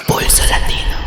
Pulso latino.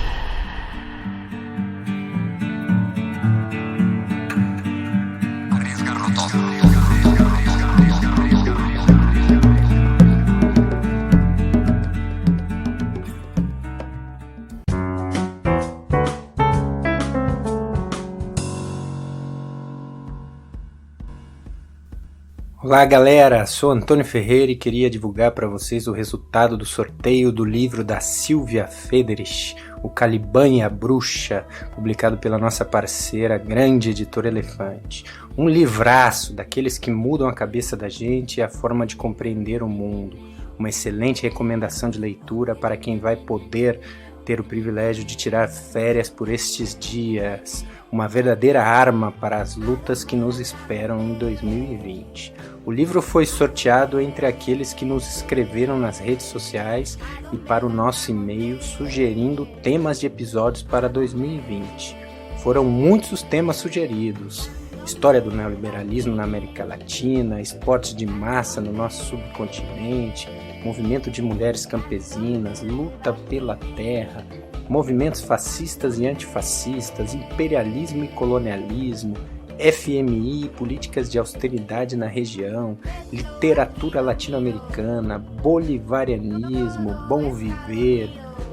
Olá galera, sou Antônio Ferreira e queria divulgar para vocês o resultado do sorteio do livro da Silvia Federich, O Caliban e a Bruxa, publicado pela nossa parceira, grande editora Elefante. Um livraço daqueles que mudam a cabeça da gente e a forma de compreender o mundo. Uma excelente recomendação de leitura para quem vai poder ter o privilégio de tirar férias por estes dias. Uma verdadeira arma para as lutas que nos esperam em 2020. O livro foi sorteado entre aqueles que nos escreveram nas redes sociais e para o nosso e-mail sugerindo temas de episódios para 2020. Foram muitos os temas sugeridos: história do neoliberalismo na América Latina, esportes de massa no nosso subcontinente, movimento de mulheres campesinas, luta pela terra, movimentos fascistas e antifascistas, imperialismo e colonialismo, FMI, políticas de austeridade na região, literatura latino-americana, bolivarianismo, bom viver,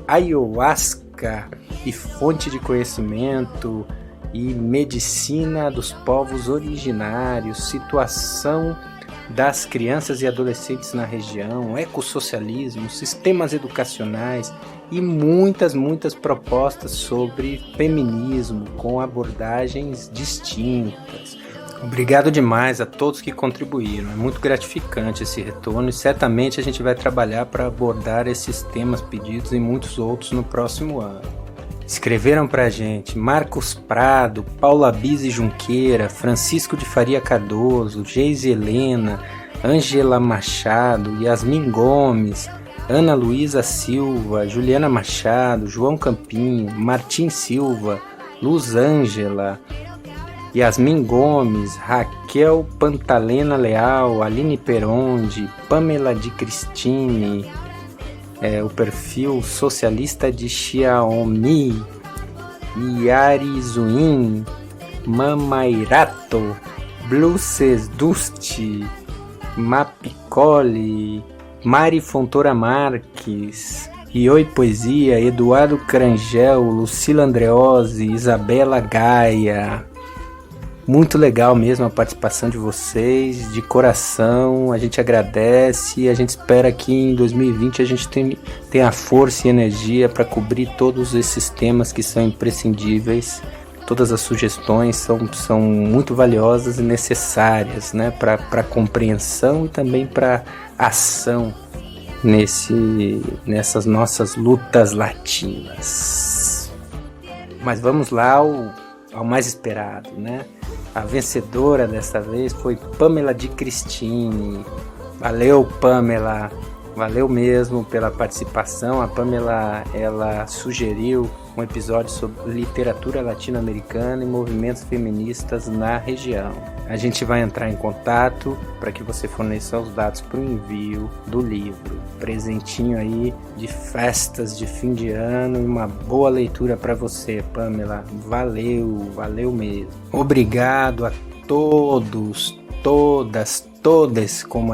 ayahuasca e fonte de conhecimento e medicina dos povos originários, situação das crianças e adolescentes na região, ecossocialismo, sistemas educacionais e muitas propostas sobre feminismo com abordagens distintas. Obrigado demais a todos que contribuíram, é muito gratificante esse retorno e certamente a gente vai trabalhar para abordar esses temas pedidos e muitos outros no próximo ano. Escreveram pra gente Marcos Prado, Paula Bise Junqueira, Francisco de Faria Cardoso, Geise Helena, Ângela Machado, Yasmin Gomes, Ana Luísa Silva, Juliana Machado, João Campinho, Martim Silva, Luz Ângela, Yasmin Gomes, Raquel Pantalena Leal, Aline Peronde, Pamela de Cristine, o perfil Socialista de Xiaomi, Yari Zuin, Mamairato, Bluces Dusti, Mapicoli, Mari Fontoura Marques, Ioi Poesia, Eduardo Crangel, Lucila Andreozzi, Isabela Gaia. Muito legal mesmo a participação de vocês, de coração, a gente agradece e a gente espera que em 2020 a gente tenha força e energia para cobrir todos esses temas que são imprescindíveis. Todas as sugestões são muito valiosas e necessárias, né, para a compreensão e também para ação nessas nossas lutas latinas. Mas vamos lá ao mais esperado, né? A vencedora dessa vez foi Pamela de Cristine. Valeu, Pamela. Valeu mesmo pela participação. A Pamela, ela sugeriu um episódio sobre literatura latino-americana e movimentos feministas na região. A gente vai entrar em contato para que você forneça os dados para o envio do livro. Presentinho aí de festas de fim de ano e uma boa leitura para você, Pamela. Valeu mesmo. Obrigado a todos, todas, como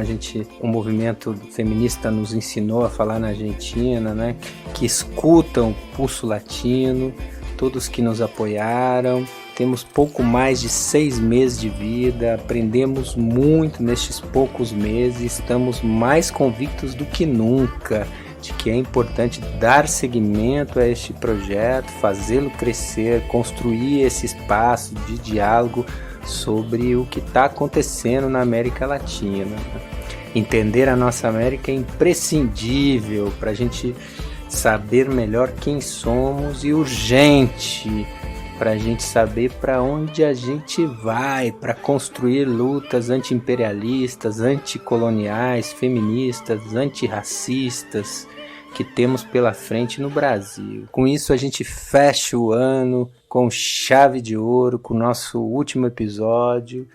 o movimento feminista nos ensinou a falar na Argentina, né? Que escutam o Pulso Latino, todos que nos apoiaram. Temos pouco mais de 6 meses de vida, aprendemos muito nestes poucos meses, estamos mais convictos do que nunca de que é importante dar seguimento a este projeto, fazê-lo crescer, construir esse espaço de diálogo sobre o que está acontecendo na América Latina. Entender a nossa América é imprescindível para a gente saber melhor quem somos e urgente para a gente saber para onde a gente vai, para construir lutas anti-imperialistas, anticoloniais, feministas, antirracistas que temos pela frente no Brasil. Com isso a gente fecha o ano com chave de ouro, com o nosso último episódio,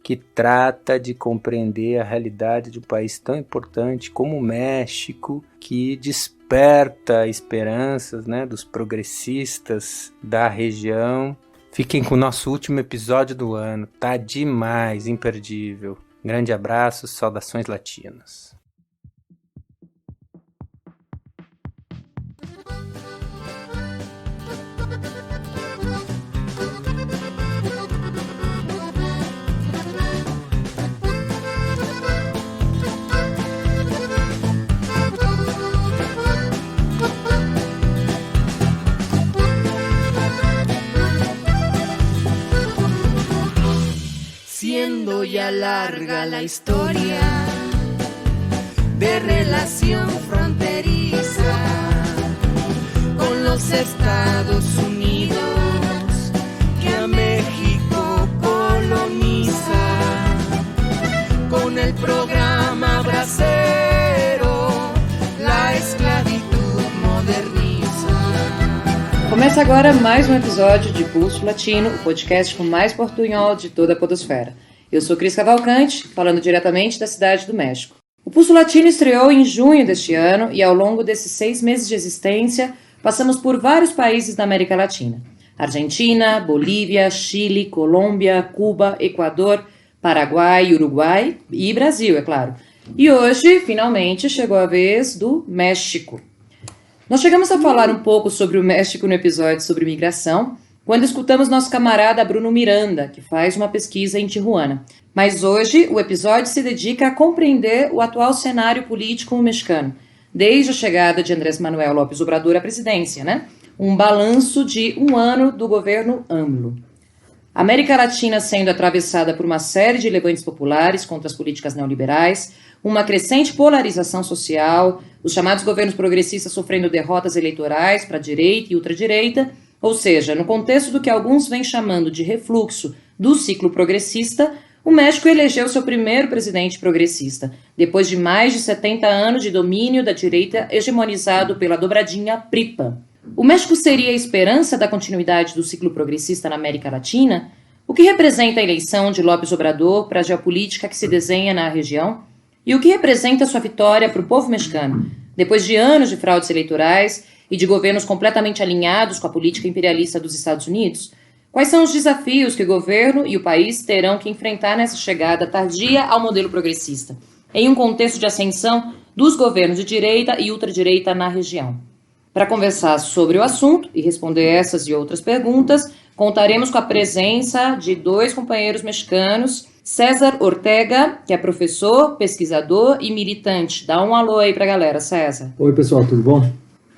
que trata de compreender a realidade de um país tão importante como o México, que desperta esperanças, né, dos progressistas da região. Fiquem com o nosso último episódio do ano, tá demais, imperdível. Grande abraço, saudações latinas. Siendo ya larga la historia de relación fronteriza con los Estados Unidos que a México coloniza, con el programa bracero la esclavitud moderniza. Começa agora mais um episódio de Pulso Latino, o podcast com mais portunhol de toda a podosfera. Eu sou Cris Cavalcante, falando diretamente da cidade do México. O Pulso Latino estreou em junho deste ano e ao longo desses 6 meses de existência, passamos por vários países da América Latina. Argentina, Bolívia, Chile, Colômbia, Cuba, Equador, Paraguai, Uruguai e Brasil, é claro. E hoje, finalmente, chegou a vez do México. Nós chegamos a falar um pouco sobre o México no episódio sobre migração, quando escutamos nosso camarada Bruno Miranda, que faz uma pesquisa em Tijuana. Mas hoje o episódio se dedica a compreender o atual cenário político mexicano, desde a chegada de Andrés Manuel López Obrador à presidência, né? Um balanço de 1 ano do governo AMLO. A América Latina sendo atravessada por uma série de levantes populares contra as políticas neoliberais, uma crescente polarização social, os chamados governos progressistas sofrendo derrotas eleitorais para a direita e ultradireita, ou seja, no contexto do que alguns vêm chamando de refluxo do ciclo progressista, o México elegeu seu primeiro presidente progressista, depois de mais de 70 anos de domínio da direita hegemonizado pela dobradinha PRI-PAN. O México seria a esperança da continuidade do ciclo progressista na América Latina? O que representa a eleição de López Obrador para a geopolítica que se desenha na região? E o que representa sua vitória para o povo mexicano, depois de anos de fraudes eleitorais e de governos completamente alinhados com a política imperialista dos Estados Unidos? Quais são os desafios que o governo e o país terão que enfrentar nessa chegada tardia ao modelo progressista, em um contexto de ascensão dos governos de direita e ultradireita na região? Para conversar sobre o assunto e responder essas e outras perguntas, contaremos com a presença de 2 companheiros mexicanos, César Ortega, que é professor, pesquisador e militante. Dá um alô aí pra galera, César. Oi, pessoal, tudo bom?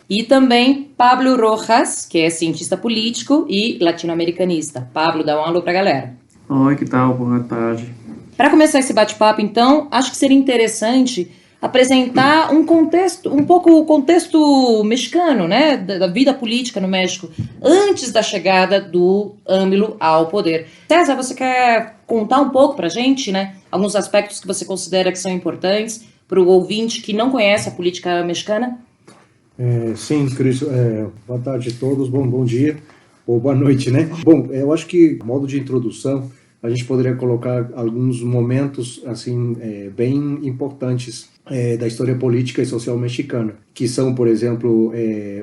E também Pablo Rojas, que é cientista político e latino-americanista. Pablo, dá um alô pra galera. Oi, que tal? Boa tarde. Para começar esse bate-papo, então, acho que seria interessante apresentar um pouco o contexto mexicano, né, da vida política no México, antes da chegada do AMLO ao poder. César, você quer contar um pouco pra gente, né, alguns aspectos que você considera que são importantes para o ouvinte que não conhece a política mexicana? Sim, Cris, boa tarde a todos, bom dia, ou boa noite, né? Bom, eu acho que, modo de introdução, a gente poderia colocar alguns momentos, assim, bem importantes da história política e social mexicana, que são, por exemplo,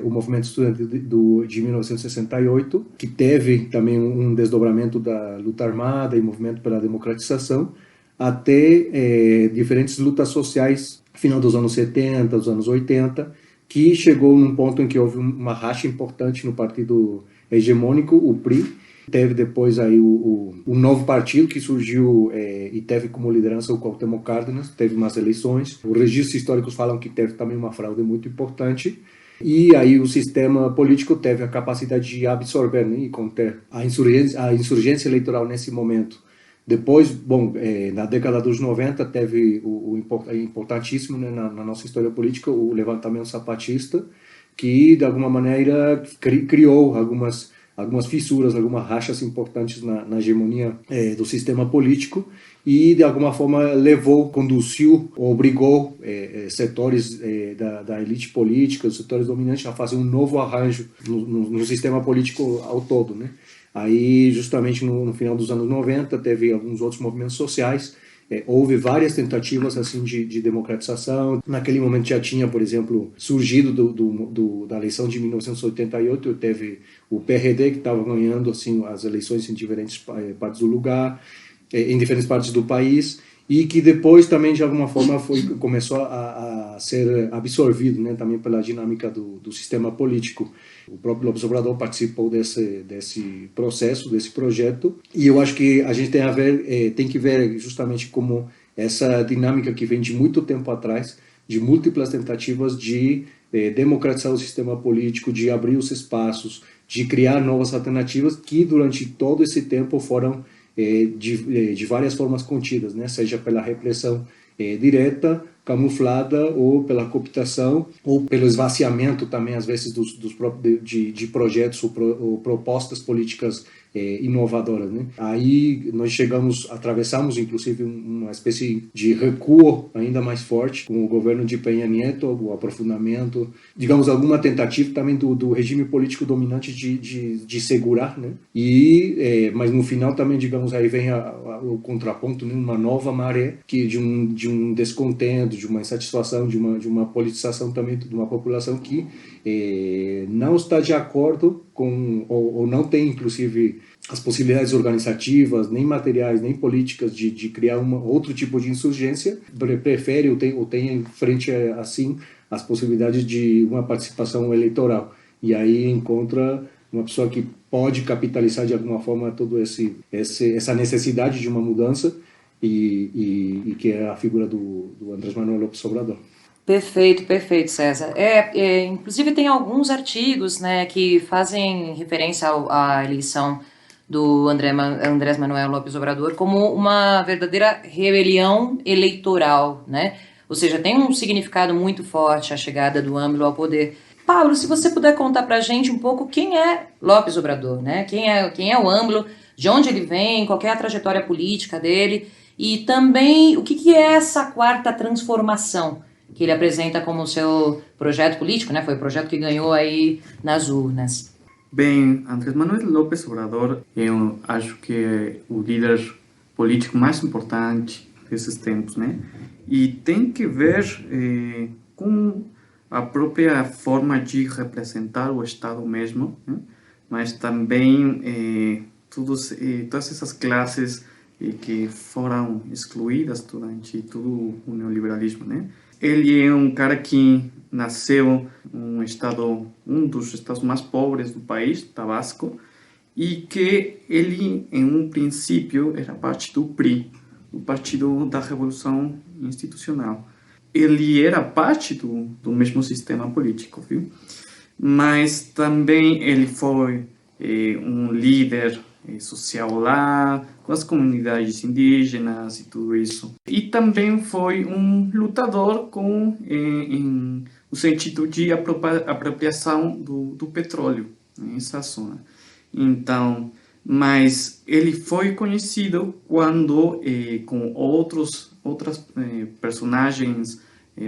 o movimento estudantil de 1968, que teve também um desdobramento da luta armada e movimento pela democratização, até diferentes lutas sociais, final dos anos 70, dos anos 80, que chegou num ponto em que houve uma racha importante no partido hegemônico, o PRI. Teve depois aí o novo partido que surgiu e teve como liderança o Cuauhtémoc Cárdenas, teve umas eleições. Os registros históricos falam que teve também uma fraude muito importante. E aí o sistema político teve a capacidade de absorver, né, e conter a insurgência eleitoral nesse momento. Depois, na década dos 90, teve o importantíssimo, né, na nossa história política, o levantamento zapatista, que de alguma maneira criou algumas fissuras, algumas rachas importantes na hegemonia do sistema político e, de alguma forma, conduziu, obrigou setores da elite política, os setores dominantes, a fazer um novo arranjo no sistema político ao todo, né? Aí, justamente no final dos anos 90, teve alguns outros movimentos sociais. Houve várias tentativas assim de democratização. Naquele momento já tinha, por exemplo, surgido da eleição de 1988, teve o PRD que estava ganhando assim as eleições em diferentes partes do lugar, em diferentes partes do país, e que depois também de alguma forma começou a ser absorvido, né, também pela dinâmica do sistema político. O próprio López Obrador participou desse processo, desse projeto, e eu acho que a gente tem que ver justamente como essa dinâmica que vem de muito tempo atrás, de múltiplas tentativas de democratizar o sistema político, de abrir os espaços, de criar novas alternativas que durante todo esse tempo foram de várias formas contidas, né? Seja pela repressão direta, camuflada, ou pela cooptação, ou pelo esvaziamento também, às vezes, de projetos ou propostas políticas inovadoras, né? Aí nós atravessamos inclusive uma espécie de recuo ainda mais forte com o governo de Peña Nieto, o aprofundamento, digamos, alguma tentativa também do regime político dominante de segurar, né? Mas no final também, digamos, aí vem o contraponto, né? Uma nova maré de um descontento, de uma insatisfação, de uma politização também de uma população que não está de acordo com, ou não tem, inclusive, as possibilidades organizativas, nem materiais, nem políticas de criar outro tipo de insurgência, prefere ou tem em frente, assim, as possibilidades de uma participação eleitoral. E aí encontra uma pessoa que pode capitalizar de alguma forma toda essa necessidade de uma mudança, e que é a figura do Andrés Manuel López Obrador. Perfeito, perfeito, César. Inclusive tem alguns artigos, né, que fazem referência à eleição do Andrés Manuel López Obrador como uma verdadeira rebelião eleitoral, né? Ou seja, tem um significado muito forte a chegada do AMLO ao poder. Paulo, se você puder contar pra gente um pouco quem é López Obrador, né? Quem é o AMLO, de onde ele vem, qual é a trajetória política dele, e também o que é essa quarta transformação que ele apresenta como seu projeto político, né? Foi o projeto que ganhou aí nas urnas. Bem, Andrés Manuel López Obrador, eu acho que é o líder político mais importante desses tempos, né? E tem que ver com a própria forma de representar o Estado mesmo, né? Mas também todas essas classes que foram excluídas durante todo o neoliberalismo, né? Ele é um cara que nasceu um dos estados mais pobres do país, Tabasco, e que ele, em um princípio, era parte do PRI, o Partido da Revolução Institucional. Ele era parte do mesmo sistema político, viu? Mas também ele foi um líder social lá, com as comunidades indígenas e tudo isso. E também foi um lutador em o sentido de apropriação do petróleo nessa zona. Então, mas ele foi conhecido quando, com outras personagens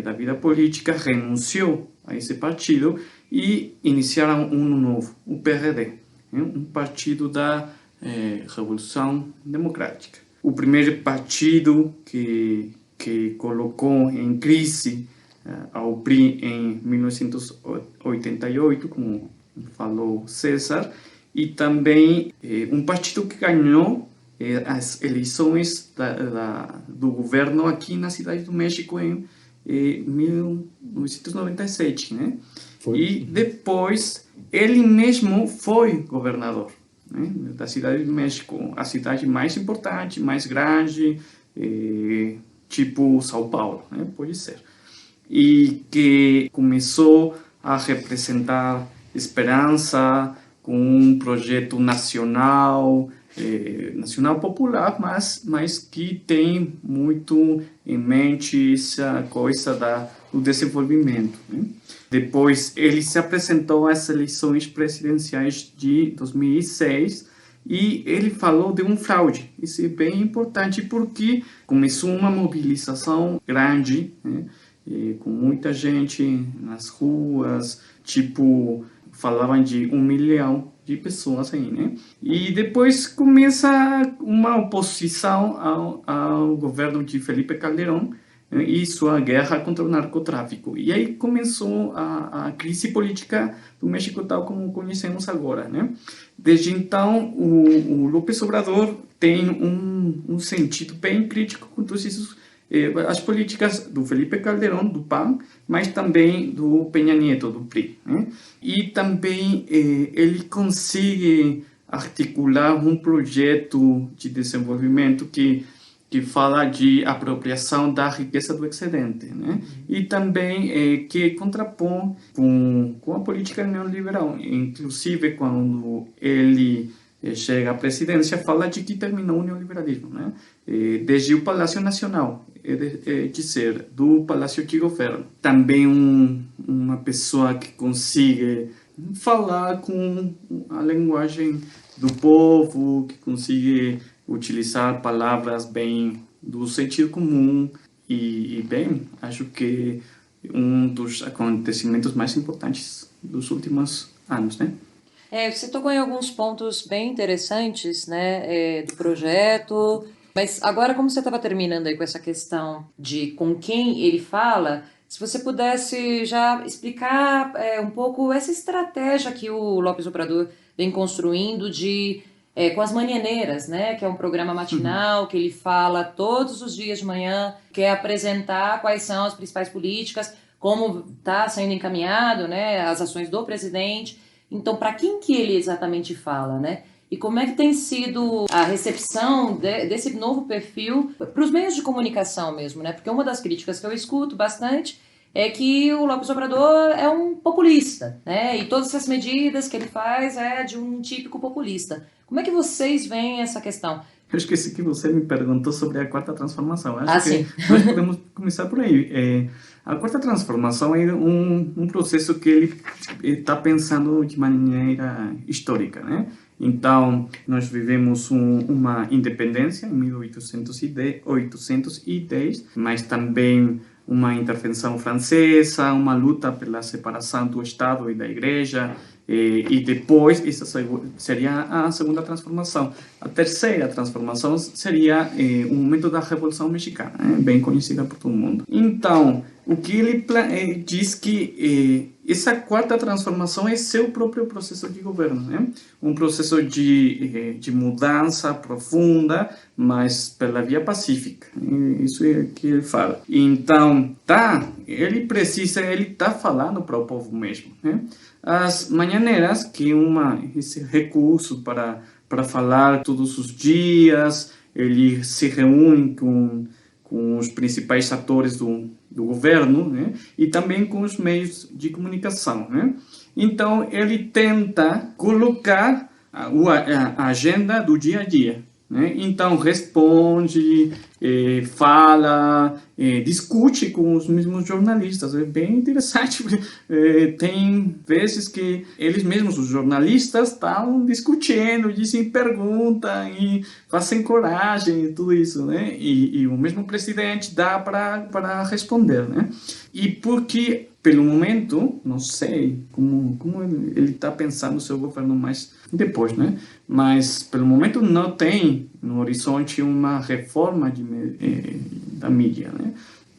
da vida política, renunciou a esse partido e iniciaram um novo, o PRD, um partido da Revolução Democrática. O primeiro partido que colocou em crise ao PRI em 1988, como falou César, e também um partido que ganhou as eleições do governo aqui na Cidade do México em 1997, né? E depois ele mesmo foi governador, né, da Cidade do México, a cidade mais importante, mais grande, tipo São Paulo, né, pode ser. E que começou a representar esperança com um projeto nacional popular, mas que tem muito em mente essa coisa do desenvolvimento, né? Depois ele se apresentou às eleições presidenciais de 2006 e ele falou de um fraude. Isso é bem importante porque começou uma mobilização grande, né? Com muita gente nas ruas, tipo, falavam de 1 milhão de pessoas aí, né? E depois começa uma oposição ao governo de Felipe Calderón, né, e sua guerra contra o narcotráfico. E aí começou a crise política do México tal como conhecemos agora, né? Desde então, o López Obrador tem um sentido bem crítico com todos esses as políticas do Felipe Calderón, do PAN, mas também do Peña Nieto, do PRI, né? E também ele consegue articular um projeto de desenvolvimento que fala de apropriação da riqueza do excedente, né? E também que contrapõe com a política neoliberal. Inclusive, quando ele chega à presidência, fala de que terminou o neoliberalismo, né? Desde o Palácio Nacional, dizer, do Palácio de Governo. Também uma pessoa que consiga falar com a linguagem do povo, que consiga utilizar palavras bem do sentido comum e bem, acho que um dos acontecimentos mais importantes dos últimos anos, né? Você tocou em alguns pontos bem interessantes, né, do projeto, mas agora, como você estava terminando aí com essa questão de com quem ele fala, se você pudesse já explicar um pouco essa estratégia que o López Obrador vem construindo com as Mañaneras, né, que é um programa matinal que ele fala todos os dias de manhã, quer apresentar quais são as principais políticas, como está sendo encaminhado, né, as ações do presidente. Então, para quem que ele exatamente fala, né? E como é que tem sido a recepção desse novo perfil para os meios de comunicação mesmo, né? Porque uma das críticas que eu escuto bastante é que o López Obrador é um populista, né? E todas essas medidas que ele faz é de um típico populista. Como é que vocês veem essa questão? Eu esqueci que você me perguntou sobre a quarta transformação. Acho sim. que nós podemos começar por aí. A quarta transformação é um processo que ele está pensando de maneira histórica, né? Então, nós vivemos uma independência em 1810, mas também uma intervenção francesa, uma luta pela separação do Estado e da Igreja, e depois essa seria a segunda transformação. A terceira transformação seria o momento da Revolução Mexicana, bem conhecida por todo mundo. Então, o que ele diz que essa quarta transformação é seu próprio processo de governo, né? Um processo de mudança profunda, mas pela via pacífica. Isso é o que ele fala. Então, ele está falando para o povo mesmo, né? As Mañaneras, que é esse recurso para falar todos os dias, ele se reúne com os principais atores do governo, né? E também com os meios de comunicação, né? Então, ele tenta colocar a agenda do dia a dia, né? Então, responde, fala, discute com os mesmos jornalistas. É bem interessante. Tem vezes que eles mesmos, os jornalistas, estão discutindo, dizem, perguntam e fazem coragem e tudo isso, né? E o mesmo presidente dá para responder, né? E porque, pelo momento, não sei como ele está pensando o seu governo mais depois, né? Mas, pelo momento, não tem no horizonte uma reforma da mídia, né?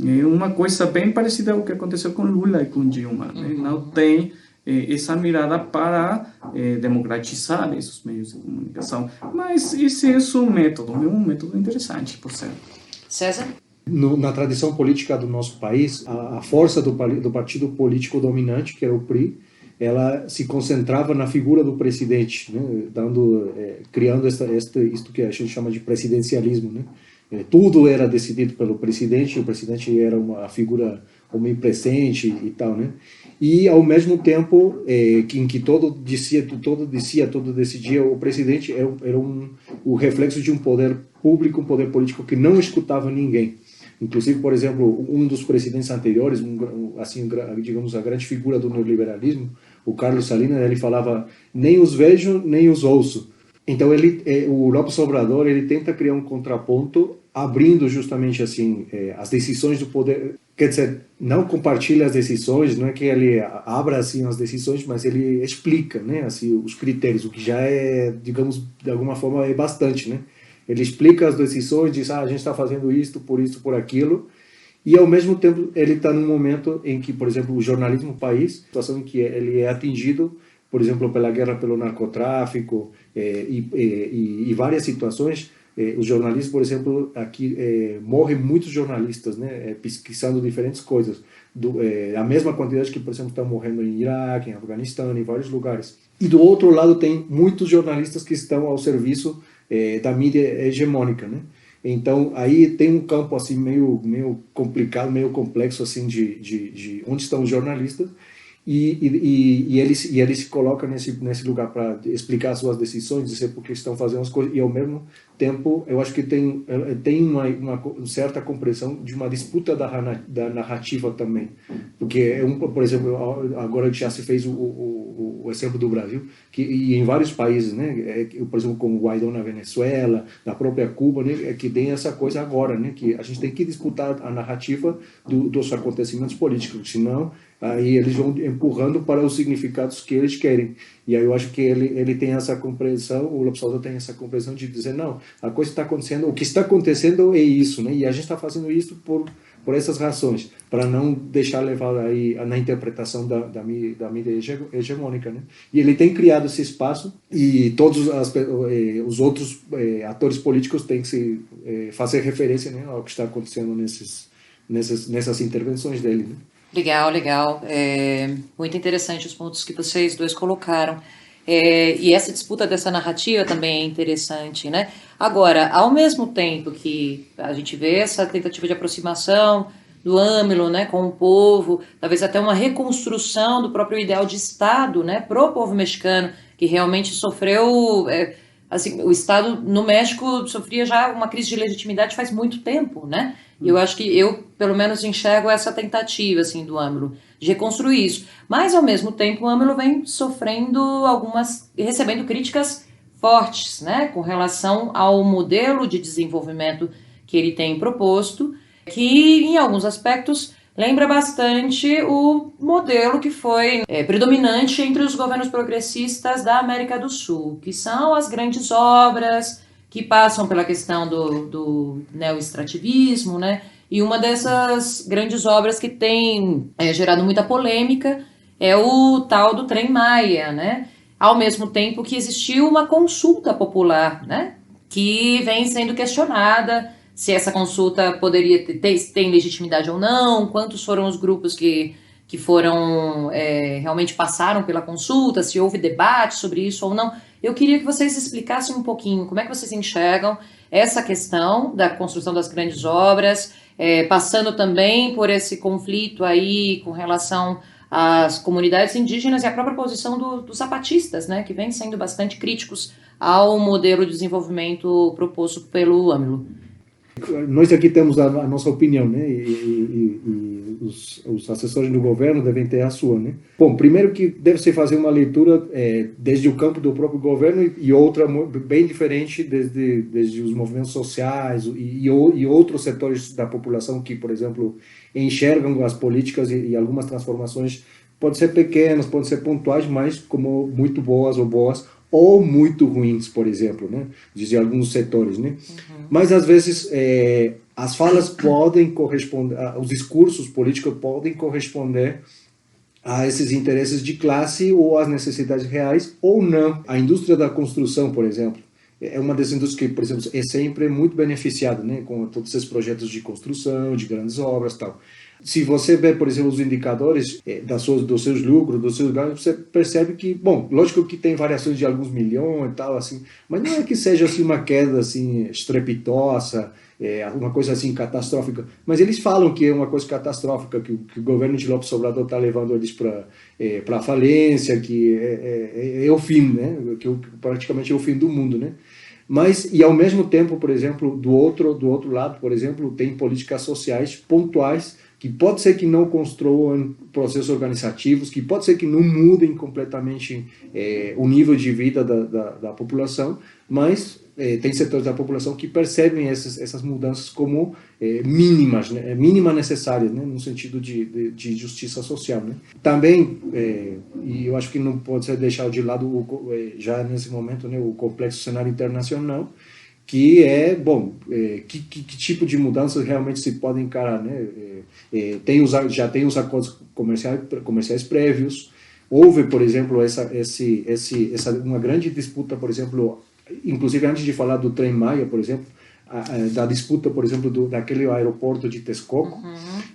É uma coisa bem parecida ao que aconteceu com Lula e com Dilma, né? Não tem essa mirada para democratizar esses meios de comunicação. Mas esse é um método interessante, por certo. César? Na tradição política do nosso país, a força do partido político dominante, que era o PRI, ela se concentrava na figura do presidente, né, criando isto que a gente chama de presidencialismo, né? Tudo era decidido pelo presidente, o presidente era uma figura omnipresente e tal, né? E ao mesmo tempo em que todo decidia, o presidente era o reflexo de um poder público, um poder político que não escutava ninguém. Inclusive, por exemplo, um dos presidentes anteriores, digamos, a grande figura do neoliberalismo, o Carlos Salinas, ele falava: nem os vejo, nem os ouço. Então, o López Obrador, ele tenta criar um contraponto abrindo justamente assim as decisões do poder, quer dizer, não compartilha as decisões, não é que ele abra assim as decisões, mas ele explica, né, assim os critérios, o que já é, digamos, de alguma forma é bastante, né? Ele explica as decisões, diz, a gente está fazendo isto, por aquilo, e ao mesmo tempo ele está num momento em que, por exemplo, o jornalismo no país, situação em que ele é atingido, por exemplo, pela guerra pelo narcotráfico e várias situações. Os jornalistas, por exemplo, aqui morrem muitos jornalistas, né, pesquisando diferentes coisas, a mesma quantidade que, por exemplo, estão morrendo em Iraque, em Afeganistão, em vários lugares. E do outro lado tem muitos jornalistas que estão ao serviço da mídia hegemônica, né? Então aí tem um campo assim meio complicado, meio complexo assim de onde estão os jornalistas. E ele se coloca nesse lugar para explicar suas decisões, dizer por que estão fazendo as coisas, e ao mesmo tempo eu acho que tem uma certa compreensão de uma disputa da narrativa também, porque por exemplo, agora já se fez o exemplo do Brasil, e em vários países, né, por exemplo, como o Guaidó na Venezuela, na própria Cuba, né, que tem essa coisa agora, né, que a gente tem que disputar a narrativa dos acontecimentos políticos, senão aí eles vão empurrando para os significados que eles querem. E aí eu acho que ele tem essa compreensão, o Lopes Souza tem essa compreensão de dizer, não, a coisa está acontecendo, o que está acontecendo é isso, né? E a gente está fazendo isso por essas razões, para não deixar levar aí na interpretação da mídia hegemônica, né? E ele tem criado esse espaço e todos os outros atores políticos têm que se fazer referência, né, ao que está acontecendo nessas intervenções dele, né? Legal. Muito interessante os pontos que vocês dois colocaram. E essa disputa dessa narrativa também é interessante, né? Agora, ao mesmo tempo que a gente vê essa tentativa de aproximação do AMLO, né, com o povo, talvez até uma reconstrução do próprio ideal de Estado, né, pro povo mexicano, que realmente sofreu... assim, o Estado no México sofria já uma crise de legitimidade faz muito tempo, né? E eu acho que eu, pelo menos, enxergo essa tentativa, assim, do AMLO de reconstruir isso. Mas, ao mesmo tempo, o AMLO vem recebendo críticas fortes, né? Com relação ao modelo de desenvolvimento que ele tem proposto, que, em alguns aspectos, lembra bastante o modelo que foi predominante entre os governos progressistas da América do Sul, que são as grandes obras que passam pela questão do neoextrativismo, né? E uma dessas grandes obras que tem gerado muita polêmica é o tal do Tren Maya, né? Ao mesmo tempo que existiu uma consulta popular, né? Que vem sendo questionada se essa consulta poderia ter legitimidade ou não, quantos foram os grupos que foram realmente passaram pela consulta, se houve debate sobre isso ou não. Eu queria que vocês explicassem um pouquinho como é que vocês enxergam essa questão da construção das grandes obras, passando também por esse conflito aí com relação às comunidades indígenas e a própria posição dos zapatistas, né, que vêm sendo bastante críticos ao modelo de desenvolvimento proposto pelo AMLO. Nós aqui temos a nossa opinião, né? E os assessores do governo devem ter a sua, né? Bom, primeiro que deve-se fazer uma leitura desde o campo do próprio governo e outra bem diferente desde os movimentos sociais e outros setores da população que, por exemplo, enxergam as políticas e algumas transformações, podem ser pequenas, podem ser pontuais, mas como muito boas ou muito ruins, por exemplo, né? De alguns setores, né? Uhum. Mas às vezes as falas podem corresponder, os discursos políticos podem corresponder a esses interesses de classe ou às necessidades reais ou não. A indústria da construção, por exemplo, é uma das indústrias que, por exemplo, é sempre muito beneficiada, né? Com todos esses projetos de construção, de grandes obras, tal. Se você vê, por exemplo, os indicadores dos seus lucros, dos seus ganhos, você percebe que, bom, lógico que tem variações de alguns milhões e tal, assim, mas não é que seja assim, uma queda assim, estrepitosa, uma coisa assim catastrófica. Mas eles falam que é uma coisa catastrófica, que o governo de Lopes Obrador está levando eles para a falência, que é o fim, né? Que praticamente é o fim do mundo, né? Mas, e ao mesmo tempo, por exemplo, do outro lado, por exemplo, tem políticas sociais pontuais que pode ser que não construam processos organizativos, que pode ser que não mudem completamente o nível de vida da população, mas tem setores da população que percebem essas mudanças como mínimas, né? Mínima necessárias, né? No sentido de justiça social, né? Também, e eu acho que não pode ser deixado de lado já nesse momento, né, o complexo cenário internacional, que é, bom, que tipo de mudanças realmente se podem encarar, né? Já tem os acordos comerciais prévios. Houve, por exemplo, uma grande disputa, por exemplo, inclusive antes de falar do Trem Maia, por exemplo, da disputa, por exemplo, daquele aeroporto de Texcoco,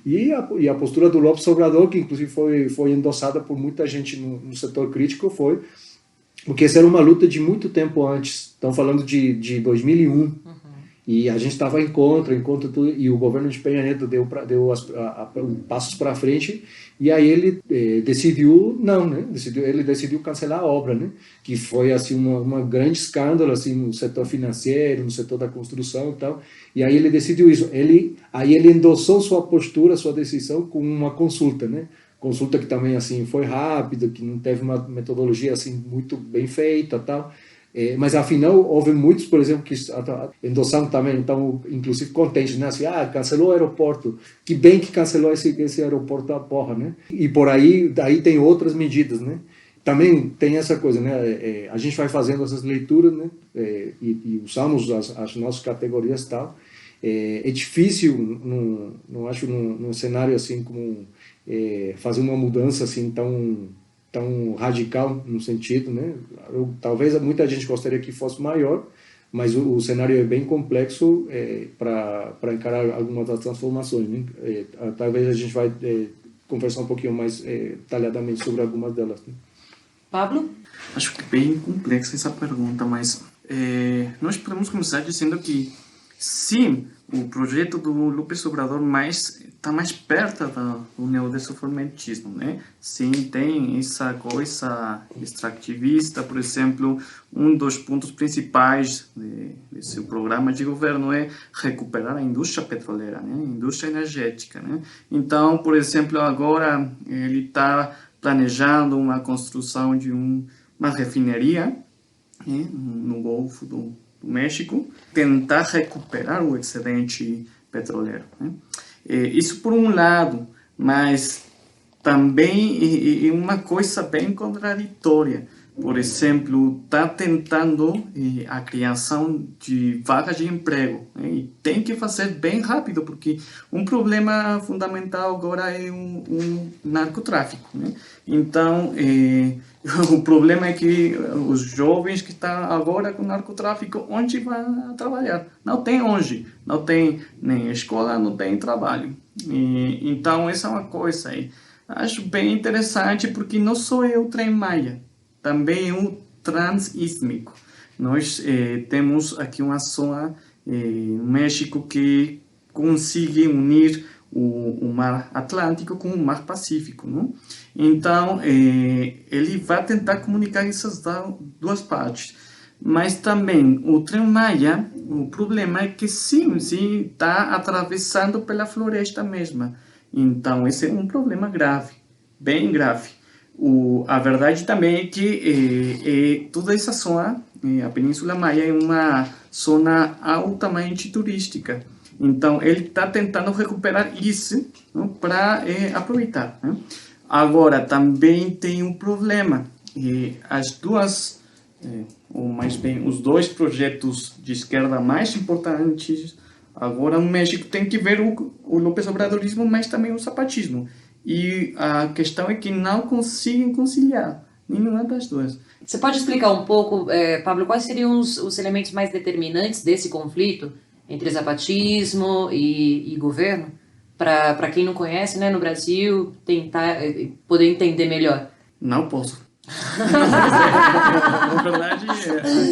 e a postura do López Obrador, que inclusive foi endossada por muita gente no setor crítico, foi porque essa era uma luta de muito tempo antes, estão falando de 2001, e a gente estava em contra tudo, e o governo de Peña Nieto deu passos para frente, e aí ele decidiu cancelar a obra, né? Que foi assim uma grande escândalo assim no setor financeiro, no setor da construção e tal. E aí ele decidiu isso. Aí ele endossou sua postura, sua decisão com uma consulta, né? Consulta que também assim foi rápida, que não teve uma metodologia assim muito bem feita, tal. Mas afinal houve muitos, por exemplo, que endossaram também, então inclusive contentes, né? Assim, cancelou o aeroporto, que bem que cancelou esse aeroporto da porra, né? E por aí, daí tem outras medidas, né? Também tem essa coisa, né? A gente vai fazendo essas leituras, né? E usamos as nossas categorias e tal. É difícil, não acho, num cenário assim como fazer uma mudança assim tão radical no sentido, né? Talvez muita gente gostaria que fosse maior, mas o cenário é bem complexo para encarar algumas das transformações, né? Talvez a gente vai conversar um pouquinho mais detalhadamente sobre algumas delas, né? Pablo? Acho que é bem complexa essa pergunta, mas nós podemos começar dizendo que sim, o projeto do López Obrador está mais perto do neodesenvolvimentismo, né? Sim, tem essa coisa extrativista, por exemplo, um dos pontos principais de seu programa de governo é recuperar a indústria petroleira, né? A indústria energética, né? Então, por exemplo, agora ele está planejando uma construção de uma refinaria, né? No Golfo do México, tentar recuperar o excedente petroleiro, né? Isso por um lado, mas também é uma coisa bem contraditória. Por exemplo, está tentando a criação de vagas de emprego, né? E tem que fazer bem rápido, porque um problema fundamental agora é o narcotráfico, né? Então, o problema é que os jovens que estão agora com narcotráfico, onde vão trabalhar? Não tem onde, não tem nem escola, não tem trabalho. Então, essa é uma coisa aí. Acho bem interessante, porque não só é o Trem Maia, também o transísmico. Nós temos aqui uma zona no México que consegue unir o Mar Atlântico com o Mar Pacífico, não? Então, ele vai tentar comunicar essas duas partes. Mas também o Trem Maia, o problema é que sim, está atravessando pela floresta mesma. Então, esse é um problema grave, bem grave. A verdade também é que toda essa zona, a Península Maia, é uma zona altamente turística. Então, ele está tentando recuperar isso, né, para aproveitar, né? Agora, também tem um problema. Ou mais bem, os dois projetos de esquerda mais importantes agora no México tem que ver o López Obradorismo, mas também o zapatismo. E a questão é que não conseguem conciliar nenhuma das duas. Você pode explicar um pouco, Pablo, quais seriam os elementos mais determinantes desse conflito entre zapatismo e governo? Para quem não conhece, né, no Brasil, tentar poder entender melhor. Não posso. Na verdade, a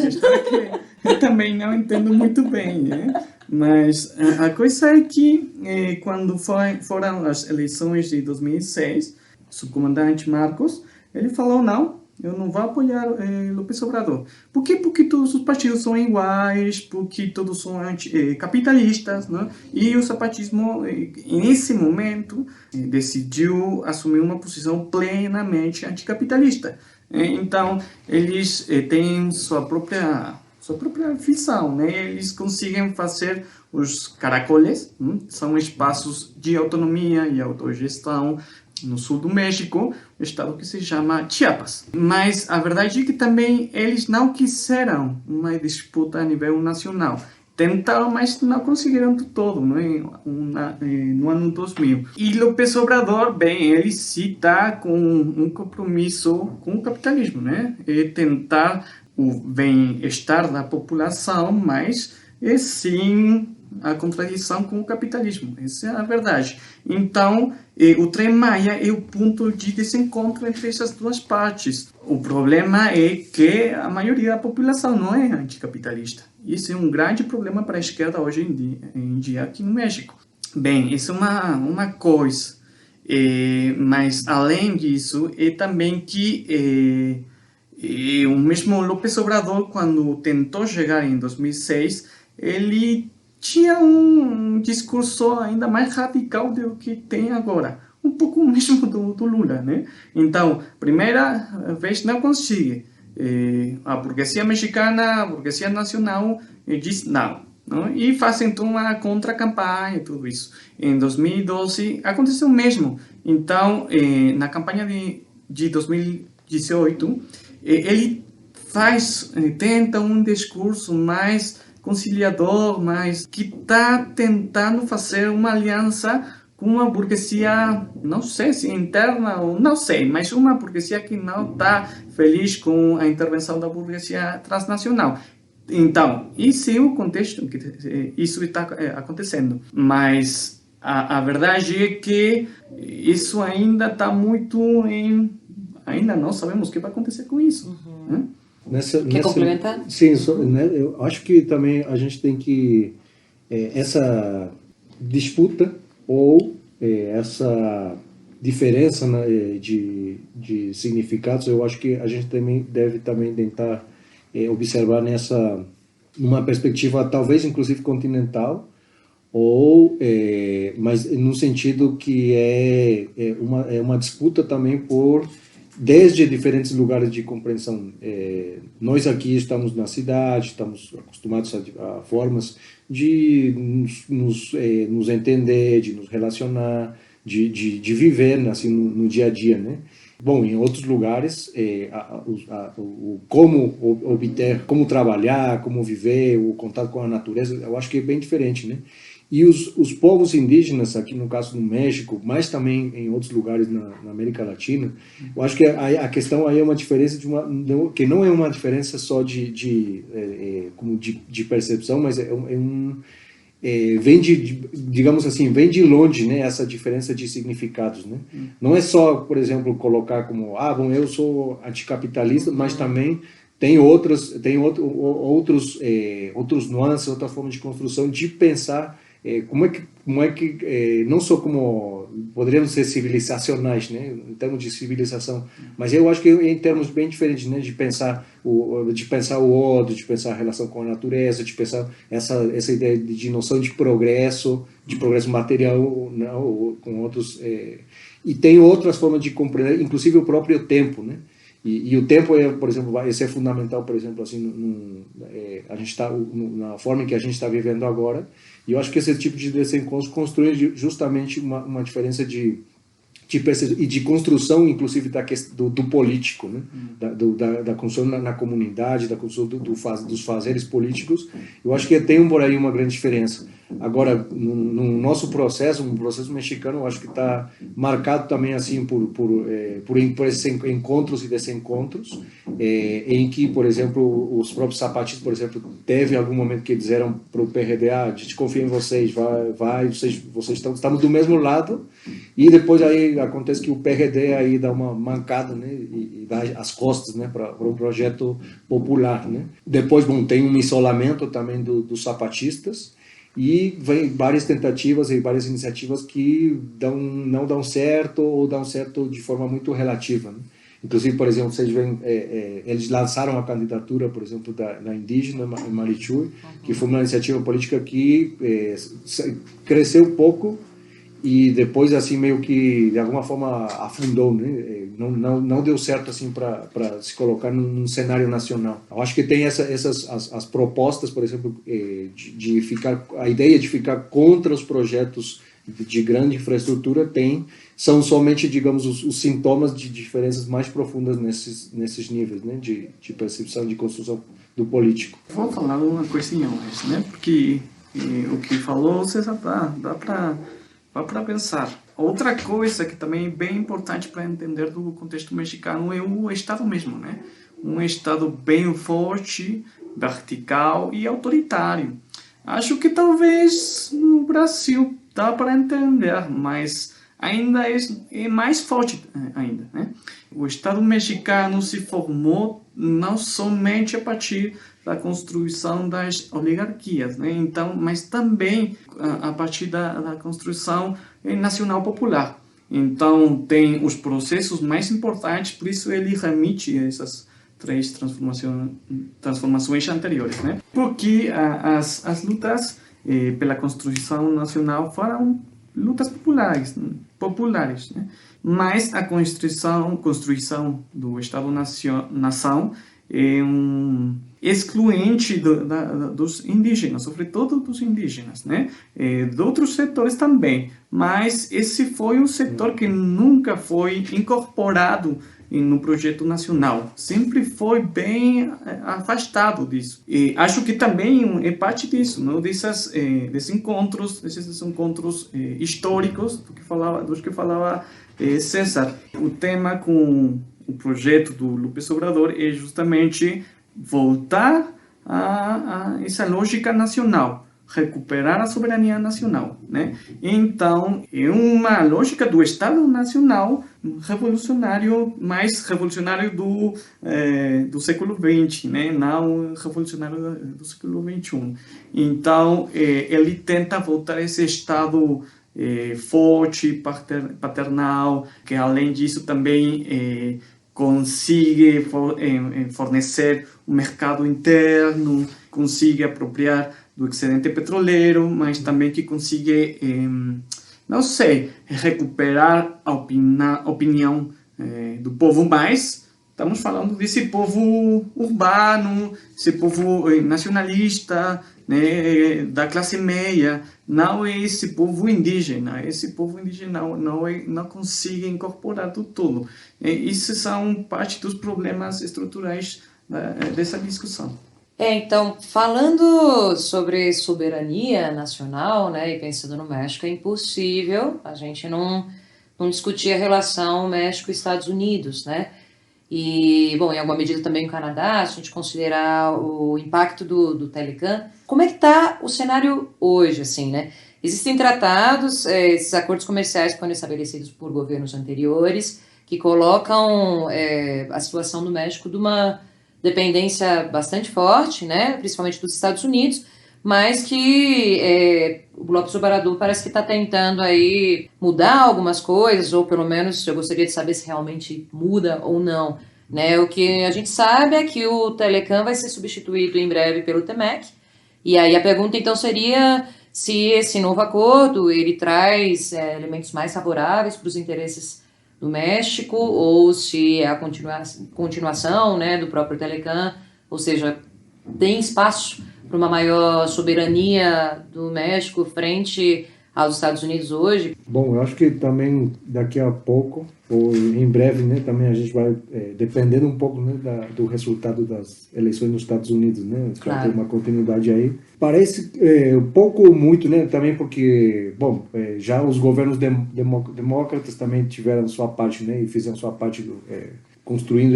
questão é que eu também não entendo muito bem, né? Mas a coisa é que quando foram as eleições de 2006, o subcomandante Marcos, ele falou: não, eu não vou apoiar López Obrador. Por quê? Porque todos os partidos são iguais, porque todos são capitalistas, né? E o zapatismo, nesse momento, decidiu assumir uma posição plenamente anticapitalista. Então, eles têm sua própria visão, né? Eles conseguem fazer os caracoles, são espaços de autonomia e autogestão no sul do México, um estado que se chama Chiapas. Mas a verdade é que também eles não quiseram uma disputa a nível nacional. Tentaram, mas não conseguiram do todo, no ano 2000. E López Obrador, bem, ele sim está com um compromisso com o capitalismo, né? É tentar o bem-estar da população, mas é sim a contradição com o capitalismo. Essa é a verdade. Então, o Tren Maya é o ponto de desencontro entre essas duas partes. O problema é que a maioria da população não é anticapitalista. Isso é um grande problema para a esquerda hoje em dia aqui no México. Bem, isso é uma coisa. Mas, além disso, é também que o mesmo López Obrador, quando tentou chegar em 2006, ele tinha um discurso ainda mais radical do que tem agora. Um pouco mesmo do Lula, né? Então, primeira vez não consegue. A burguesia mexicana, a burguesia nacional diz não. E fazem então uma contra-campanha e tudo isso. Em 2012 aconteceu o mesmo. Então, na campanha de 2018, ele tenta um discurso mais conciliador, mas que está tentando fazer uma aliança com uma burguesia, não sei se interna ou não sei, mas uma burguesia que não está feliz com a intervenção da burguesia transnacional. Então, esse é o contexto que isso está acontecendo. Mas a verdade é que isso ainda está muito ainda não sabemos o que vai acontecer com isso. Né? Quer complementar? Sim, eu acho que também a gente tem que essa disputa ou essa diferença, né, de significados, eu acho que a gente também deve tentar observar numa perspectiva talvez inclusive continental, ou mas no sentido que é uma disputa também desde diferentes lugares de compreensão. Nós aqui estamos na cidade, estamos acostumados a formas de nos entender, de nos relacionar, de viver assim, no dia a dia, né? Bom, em outros lugares, como obter, como trabalhar, como viver, o contato com a natureza, eu acho que é bem diferente, né? E os povos indígenas, aqui no caso do México, mas também em outros lugares na América Latina, eu acho que a questão aí é uma diferença que não é uma diferença só de percepção, mas vem digamos assim, vem de longe, né, essa diferença de significados, né? Não é só, por exemplo, colocar como, bom, eu sou anticapitalista, mas também tem outros nuances, outra forma de construção, de pensar como é que não só como poderíamos ser civilizacionais, né, em termos de civilização, mas eu acho que em termos bem diferentes, né, de pensar o outro, de pensar a relação com a natureza, de pensar essa ideia de noção de progresso material, né, com outros, e tem outras formas de compreender, inclusive o próprio tempo, né? E o tempo por exemplo, esse é fundamental, por exemplo, assim, a gente está na forma em que a gente está vivendo agora, e eu acho que esse tipo de desencontro constrói justamente uma diferença de e de construção, inclusive, do político, né? Da construção na comunidade, da construção dos fazeres políticos. Eu acho que tem por aí uma grande diferença. Agora, no nosso processo, no processo mexicano, eu acho que está marcado também assim por esses encontros e desencontros, em que, por exemplo, os próprios zapatistas, por exemplo, teve algum momento que disseram para o PRD, a gente confia em vocês, vocês estamos do mesmo lado, e depois aí acontece que o PRD aí dá uma mancada, né, e dá as costas, né, para um projeto popular, né. Depois, bom, tem um isolamento também dos zapatistas, e vem várias tentativas e várias iniciativas que não dão certo, ou dão certo de forma muito relativa, né? Inclusive, por exemplo, vocês veem, eles lançaram a candidatura, por exemplo, da indígena Marichuy, que foi uma iniciativa política que cresceu pouco e depois assim meio que de alguma forma afundou, né? Não deu certo assim para se colocar num cenário nacional. Eu acho que tem as propostas, por exemplo, de ficar, a ideia de ficar contra os projetos de grande infraestrutura são somente, digamos, os sintomas de diferenças mais profundas nesses níveis, né, de percepção, de construção do político. Vou falar uma coisinha mais, né, porque o que falou, você dá para pensar. Outra coisa que também é bem importante para entender do contexto mexicano é o Estado mesmo, né, um Estado bem forte, vertical e autoritário. Acho que talvez no Brasil dá para entender, mas ainda é mais forte ainda, né? O Estado mexicano se formou não somente a partir da construção das oligarquias, né? Então, mas também a partir da construção nacional popular. Então, tem os processos mais importantes, por isso ele remite a essas três transformações anteriores, né? Porque as lutas pela Constituição Nacional foram lutas populares, né? Mas a construção do Estado-nação é excluente dos indígenas, sobretudo dos indígenas, né? De outros setores também, mas esse foi um setor que nunca foi incorporado no projeto nacional, sempre foi bem afastado disso. E acho que também é parte disso, não? Desses encontros históricos dos que falava César. O tema com o projeto do López Obrador é justamente voltar a essa lógica nacional, recuperar a soberania nacional, né? Então, é uma lógica do Estado Nacional revolucionário, mais revolucionário do século XX, né? Não revolucionário do século XXI. Então, ele tenta voltar a esse Estado forte, paternal, que além disso também consiga fornecer um mercado interno, consiga apropriar do excedente petroleiro, mas também que consiga, não sei, recuperar a opinião do povo mais. Estamos falando desse povo urbano, esse povo nacionalista, né, da classe média, não é esse povo indígena. Esse povo indígena não consegue incorporar tudo. Isso são parte dos problemas estruturais dessa discussão. Então, falando sobre soberania nacional, né, e pensando no México, é impossível a gente não discutir a relação México-Estados Unidos, né? E, bom, em alguma medida também o Canadá, se a gente considerar o impacto do Telecam. Como é que está o cenário hoje, assim, né? Existem tratados, esses acordos comerciais que foram estabelecidos por governos anteriores, que colocam a situação do México de uma dependência bastante forte, né, principalmente dos Estados Unidos, mas que o López Obrador parece que está tentando aí mudar algumas coisas, ou pelo menos eu gostaria de saber se realmente muda ou não, né? O que a gente sabe é que o Telecam vai ser substituído em breve pelo Temec, e aí a pergunta então seria se esse novo acordo ele traz elementos mais favoráveis para os interesses do México, ou se é a continuação, né, do próprio Telecam, ou seja, tem espaço para uma maior soberania do México frente aos Estados Unidos hoje? Bom, eu acho que também daqui a pouco, ou em breve, né, também a gente vai, dependendo um pouco, né, do resultado das eleições nos Estados Unidos, né, claro, vai ter uma continuidade aí. Parece um pouco muito, né, também porque, bom, já os governos demócratas também tiveram sua parte, né, e fizeram sua parte construindo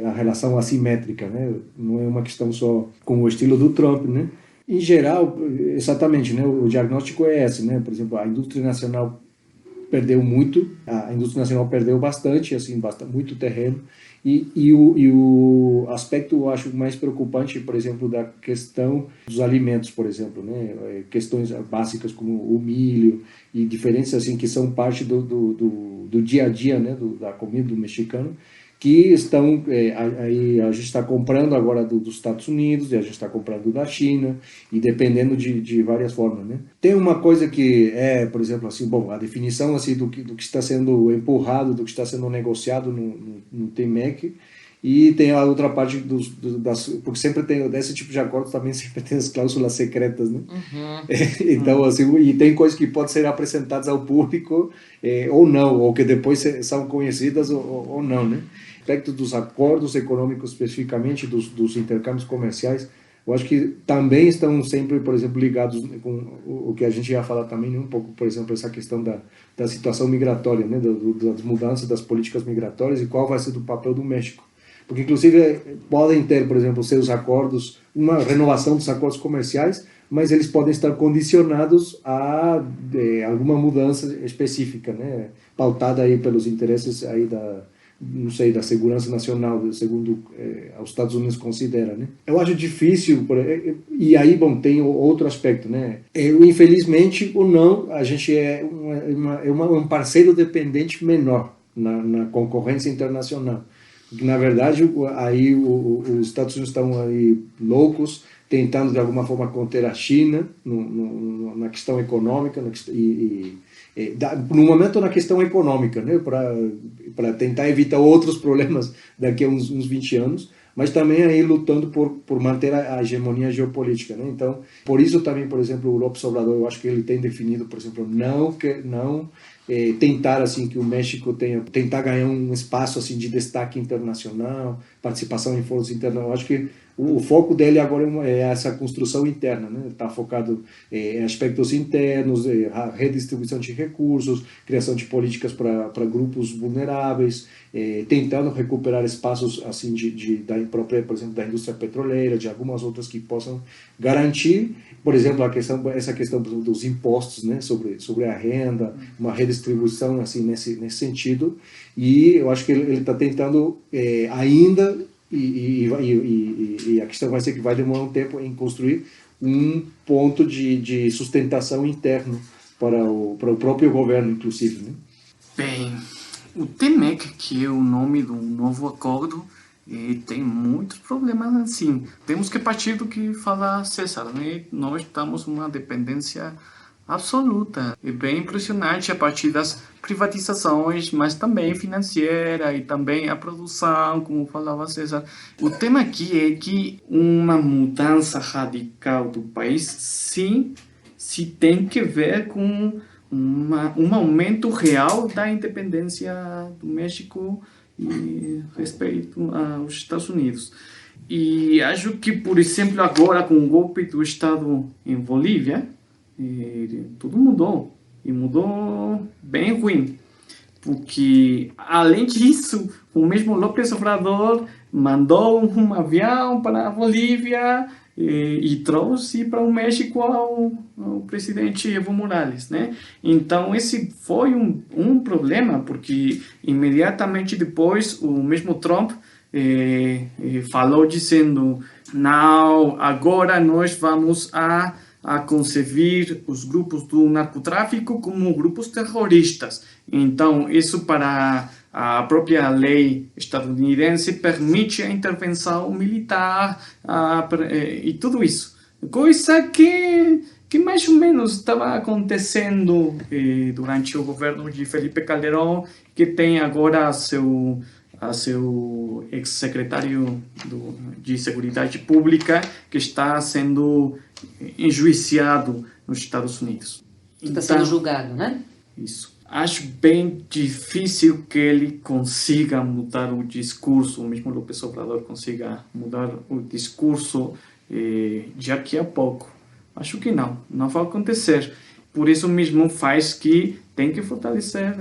a relação assimétrica, né, não é uma questão só com o estilo do Trump, né. Em geral, exatamente, né, o diagnóstico é esse, né, por exemplo, a indústria nacional perdeu muito, a indústria nacional perdeu bastante, assim, muito terreno, e o aspecto, eu acho, mais preocupante, por exemplo, da questão dos alimentos, por exemplo, né, questões básicas como o milho e diferenças assim que são parte do dia a dia, né, da comida do mexicano, que estão, aí a gente está comprando agora dos Estados Unidos, e a gente está comprando da China, e dependendo de várias formas, né? Tem uma coisa que é, por exemplo, assim, bom, a definição assim, do que está sendo empurrado, do que está sendo negociado no TMEC, e tem a outra parte porque sempre tem, desse tipo de acordo também sempre tem as cláusulas secretas, né? Então, assim, e tem coisas que podem ser apresentadas ao público ou não, ou que depois são conhecidas ou não, né? Aspecto dos acordos econômicos, especificamente dos intercâmbios comerciais, eu acho que também estão sempre, por exemplo, ligados com o que a gente ia falar também, né? Um pouco, por exemplo, essa questão da situação migratória, né? Das mudanças das políticas migratórias e qual vai ser o papel do México. Porque, inclusive, podem ter, por exemplo, seus acordos, uma renovação dos acordos comerciais, mas eles podem estar condicionados a alguma mudança específica, né? Pautada aí pelos interesses aí não sei, da segurança nacional, segundo os Estados Unidos considera, né? Eu acho difícil, e aí, bom, tem outro aspecto, né? Infelizmente ou não, a gente é um parceiro dependente menor na concorrência internacional. Porque, na verdade, aí os Estados Unidos estão aí loucos, tentando de alguma forma conter a China na questão econômica, no momento na questão econômica, né, para tentar evitar outros problemas daqui a uns 20 anos, mas também aí lutando por manter a hegemonia geopolítica, né? Então, por isso também, por exemplo, o López Obrador, eu acho que ele tem definido, por exemplo, não tentar assim que o México tentar ganhar um espaço assim de destaque internacional, participação em foros internacionais. Eu acho que o foco dele agora é essa construção interna, né? Está focado em aspectos internos, redistribuição de recursos, criação de políticas para grupos vulneráveis, tentando recuperar espaços assim da própria, por exemplo, da indústria petroleira, de algumas outras que possam garantir, por exemplo, essa questão dos impostos, né, sobre a renda, uma redistribuição assim nesse sentido. E eu acho que ele está tentando ainda, e a questão vai ser que vai demorar um tempo em construir um ponto de sustentação interno para o próprio governo, inclusive, né? Bem, o TMEC, que é o nome do novo acordo, tem muitos problemas assim. Temos que partir do que fala César, né? Nós estamos numa dependência absoluta. É bem impressionante a partir das privatizações, mas também financeira e também a produção, como falava César. O tema aqui é que uma mudança radical do país, sim, se tem que ver com um aumento real da independência do México e respeito aos Estados Unidos. E acho que, por exemplo, agora com o golpe do Estado em Bolívia, tudo mudou, e mudou bem ruim, porque além disso, o mesmo López Obrador mandou um avião para a Bolívia e trouxe para o México ao presidente Evo Morales, né? Então esse foi um problema, porque imediatamente depois o mesmo Trump falou dizendo: não, agora nós vamos a conceber os grupos do narcotráfico como grupos terroristas. Então, isso para a própria lei estadunidense permite a intervenção militar e tudo isso. Coisa que mais ou menos estava acontecendo durante o governo de Felipe Calderón, que tem agora seu ex-secretário de Seguridade Pública, que está sendo enjuiciado nos Estados Unidos. Está sendo julgado, né? Isso. Acho bem difícil que ele consiga mudar o discurso, o mesmo López Obrador consiga mudar o discurso daqui a pouco. Acho que não vai acontecer. Por isso mesmo faz que tem que fortalecer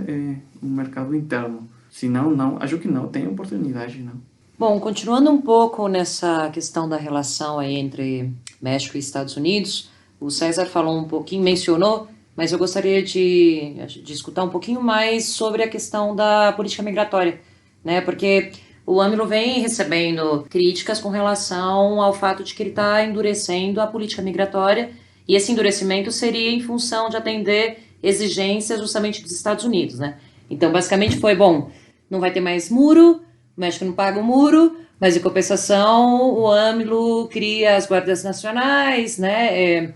o mercado interno. Senão, acho que não tem oportunidade, não. Bom, continuando um pouco nessa questão da relação aí entre México e Estados Unidos, o César falou um pouquinho, mencionou, mas eu gostaria de escutar um pouquinho mais sobre a questão da política migratória, né? Porque o AMLO vem recebendo críticas com relação ao fato de que ele está endurecendo a política migratória, e esse endurecimento seria em função de atender exigências justamente dos Estados Unidos, né? Então, basicamente foi, bom, não vai ter mais muro, o México não paga o muro, mas em compensação o AMLO cria as guardas nacionais, né,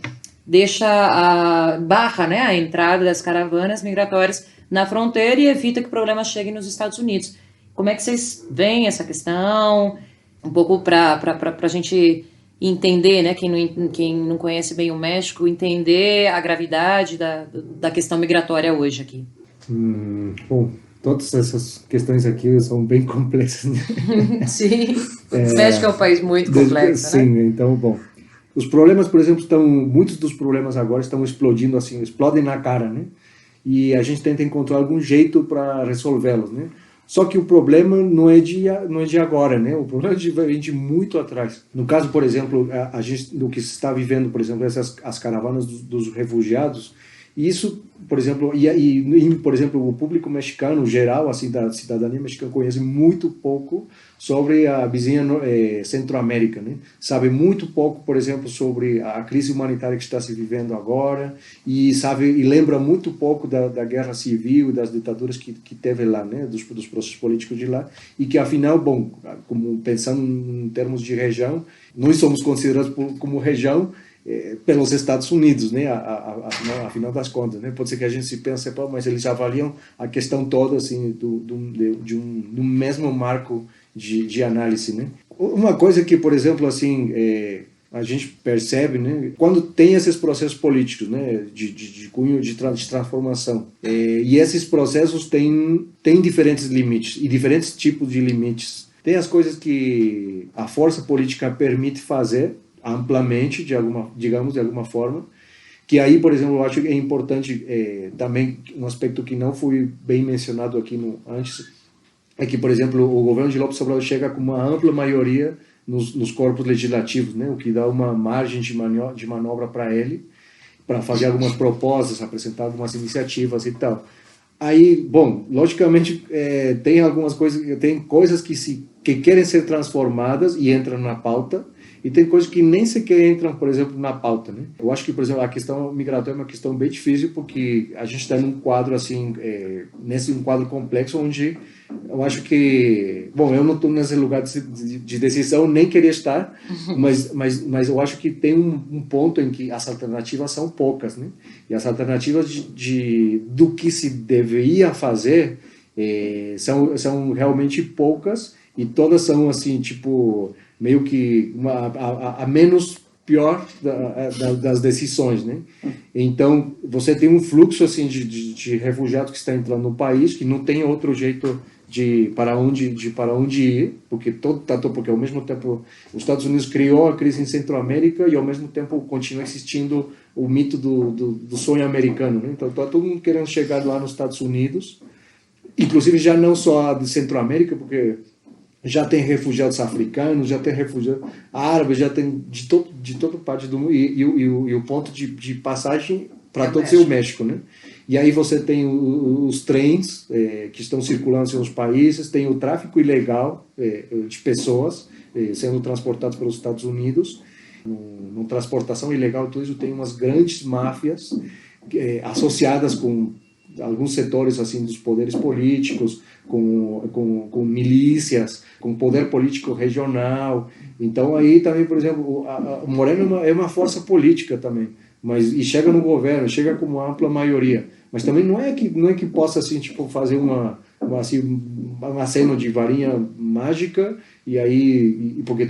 barra, né, a entrada das caravanas migratórias na fronteira e evita que o problema chegue nos Estados Unidos. Como é que vocês veem essa questão? Um pouco para a gente entender, né, quem não conhece bem o México, entender a gravidade da questão migratória hoje aqui. Bom, todas essas questões aqui são bem complexas, né? Sim, o México é um país muito complexo, sim, né? Então, bom, os problemas, por exemplo, muitos dos problemas agora estão explodindo assim, explodem na cara, né? E a gente tenta encontrar algum jeito para resolvê-los, né? Só que o problema não é de agora, né? O problema vem de muito atrás. No caso, por exemplo, a gente do que se está vivendo, por exemplo, as caravanas dos refugiados, isso, por exemplo, por exemplo, o público mexicano geral, assim, da cidadania mexicana conhece muito pouco sobre a vizinha Centro-América, né? Sabe muito pouco, por exemplo, sobre a crise humanitária que está se vivendo agora e lembra muito pouco da guerra civil e das ditaduras que teve lá, né? Dos processos políticos de lá e que afinal, bom, como pensando em termos de região, nós somos considerados como região pelos Estados Unidos, né? Afinal das contas, né? Pode ser que a gente se pense, mas eles avaliam a questão toda assim de um mesmo marco de análise, né? Uma coisa que, por exemplo, assim, a gente percebe, né? Quando tem esses processos políticos, né? De cunho de transformação, e esses processos têm diferentes limites e diferentes tipos de limites. Tem as coisas que a força política permite fazer amplamente, de alguma forma, que aí, por exemplo, eu acho que é importante também, um aspecto que não foi bem mencionado aqui antes, é que, por exemplo, o governo de López Obrador chega com uma ampla maioria nos corpos legislativos, né, o que dá uma margem de manobra para ele, para fazer algumas propostas, apresentar algumas iniciativas e tal. Aí, bom, logicamente, tem coisas que querem ser transformadas e entram na pauta, e tem coisas que nem sequer entram, por exemplo, na pauta, né? Eu acho que, por exemplo, a questão migratória é uma questão bem difícil, porque a gente está num quadro, assim, um quadro complexo, onde eu acho que... Bom, eu não estou nesse lugar de decisão, nem queria estar, mas eu acho que tem um ponto em que as alternativas são poucas, né? E as alternativas do que se deveria fazer são realmente poucas, e todas são, assim, tipo... meio que a menos pior das decisões, né? Então, você tem um fluxo assim de refugiados que está entrando no país, que não tem outro jeito para onde ir, porque ao mesmo tempo os Estados Unidos criou a crise em Centro-América e ao mesmo tempo continua existindo o mito do sonho americano, né? Então, está todo mundo querendo chegar lá nos Estados Unidos, inclusive já não só de Centro-América, porque já tem refugiados africanos, já tem refugiados árabes, já tem de toda parte do mundo, e o ponto de passagem para todos é o México, né? E aí você tem os trens que estão circulando em seus países, tem o tráfico ilegal de pessoas sendo transportadas pelos Estados Unidos, no transportação ilegal, tudo isso tem umas grandes máfias associadas com alguns setores assim dos poderes políticos, com milícias, com poder político regional. Então aí também, por exemplo, o Moreno é uma força política também, e chega no governo, chega com uma ampla maioria, mas também não é que possa assim, tipo, fazer um aceno de varinha mágica, porque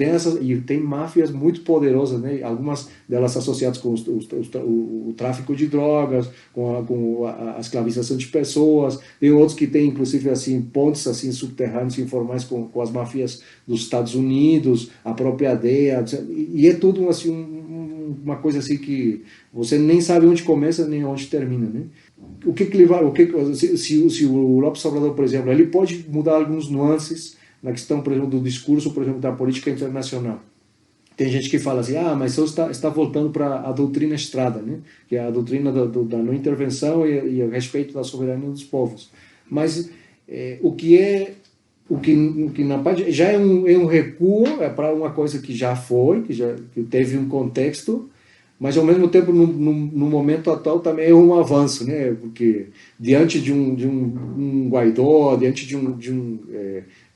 tem máfias muito poderosas, né? Algumas delas associadas com o tráfico de drogas, com a escravização de pessoas, tem outros que têm inclusive assim pontes assim subterrâneos informais com as máfias dos Estados Unidos, a própria DEA, e é tudo assim uma coisa assim que você nem sabe onde começa nem onde termina, né? Se o López Obrador, por exemplo, ele pode mudar alguns nuances na questão, por exemplo, do discurso, por exemplo, da política internacional. Tem gente que fala assim, mas você está voltando para a doutrina Estrada, né? Que é a doutrina da não intervenção e o respeito da soberania dos povos. Mas o que na parte já é um recuo para uma coisa que já foi, que teve um contexto, mas ao mesmo tempo no momento atual também é um avanço, né? Porque diante de um Guaidó, diante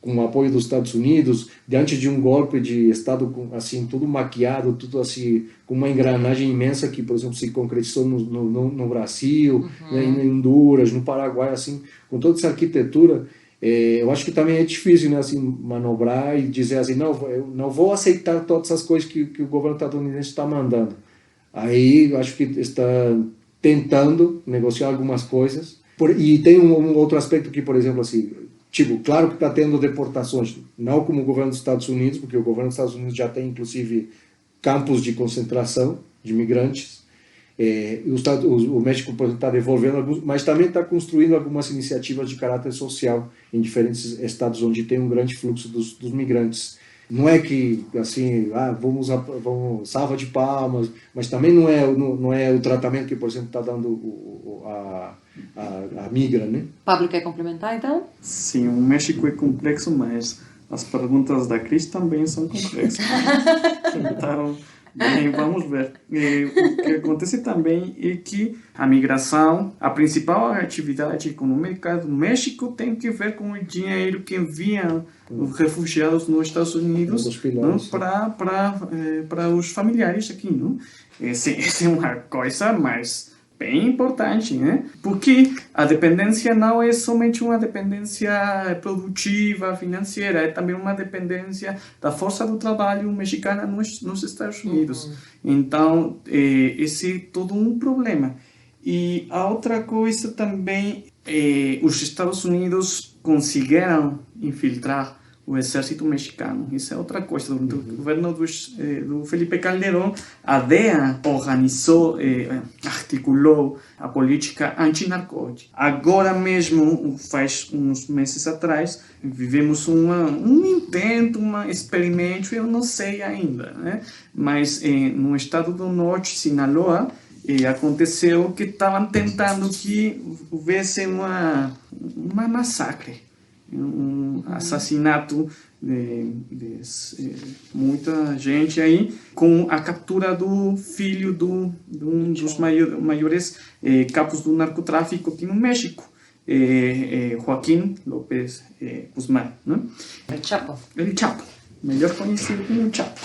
com o apoio dos Estados Unidos, diante de um golpe de Estado assim tudo maquiado, tudo assim com uma engrenagem imensa que, por exemplo, se concretizou no Brasil, né, em Honduras, no Paraguai, assim, com toda essa arquitetura, eu acho que também é difícil, né, assim, manobrar e dizer assim, não, eu não vou aceitar todas essas coisas que o governo estadunidense está mandando. Aí eu acho que está tentando negociar algumas coisas. E tem um outro aspecto que, por exemplo, assim, tipo, claro que está tendo deportações, não como o governo dos Estados Unidos, porque o governo dos Estados Unidos já tem, inclusive, campos de concentração de imigrantes. O México, por exemplo, está devolvendo alguns, mas também está construindo algumas iniciativas de caráter social em diferentes estados onde tem um grande fluxo dos migrantes. Não é que, assim, vamos salva de palmas, mas também não é o tratamento que, por exemplo, está dando a migra, né? Pablo, quer complementar, então? Sim, o México é complexo, mas as perguntas da Cris também são complexas. Então, bem, vamos ver. O que acontece também é que a migração, a principal atividade econômica do México tem que ver com o dinheiro que enviam os refugiados nos Estados Unidos para os familiares aqui. Não? Essa é uma coisa mais bem importante, né? Porque a dependência não é somente uma dependência produtiva, financeira, é também uma dependência da força do trabalho mexicana nos Estados Unidos. Então, esse é todo um problema. E a outra coisa também, os Estados Unidos conseguiram infiltrar o exército mexicano. Isso é outra coisa. Durante o governo do Felipe Calderón, a DEA organizou, articulou a política antinarcótica. Agora mesmo, faz uns meses atrás, vivemos um intento, um experimento, eu não sei ainda, né? Mas no estado do norte, Sinaloa, aconteceu que estavam tentando que houvesse uma massacre, um assassinato de muita gente aí, com a captura do filho de um dos maiores capos do narcotráfico aqui no México, Joaquín López Guzmán, né? El Chapo, melhor conhecido como Chapo.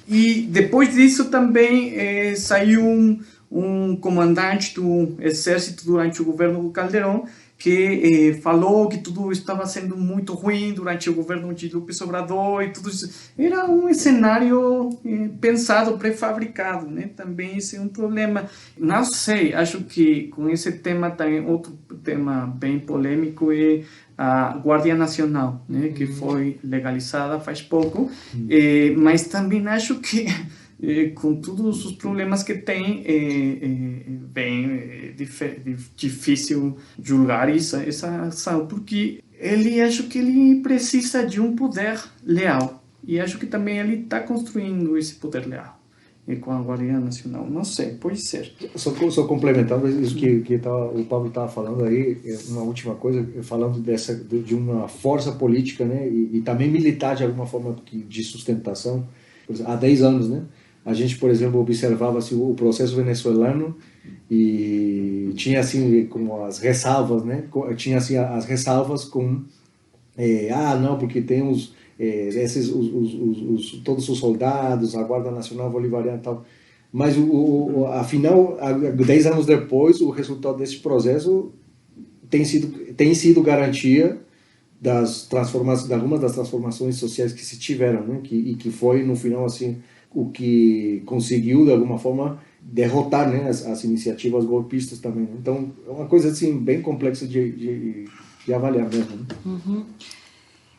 E depois disso também saiu um comandante do exército durante o governo do Calderón, que falou que tudo estava sendo muito ruim durante o governo de López Obrador e tudo isso. Era um cenário pensado, pré-fabricado, né? Também esse é um problema. Não sei, acho que com esse tema também outro tema bem polêmico é a Guardia Nacional, né? Que foi legalizada faz pouco, mas também acho que com todos os problemas que tem, bem difícil julgar essa ação, porque acho que ele precisa de um poder leal, e acho que também ele está construindo esse poder leal com a Guardia Nacional. Não sei, pode ser. Só complementando isso que o Pablo estava falando aí, uma última coisa, falando de uma força política, né, e também militar de alguma forma de sustentação, há 10 anos, né? A gente, por exemplo, observava assim, o processo venezuelano e tinha assim como as ressalvas, né? Tinha assim as ressalvas com não, porque temos todos os soldados, a Guarda Nacional Bolivariana e tal. Mas afinal, 10 anos depois, o resultado desse processo tem sido garantia das transformações, de algumas das transformações sociais que se tiveram, né? E que foi no final assim o que conseguiu, de alguma forma, derrotar, né, as iniciativas golpistas também. Então, é uma coisa assim, bem complexa de avaliar mesmo.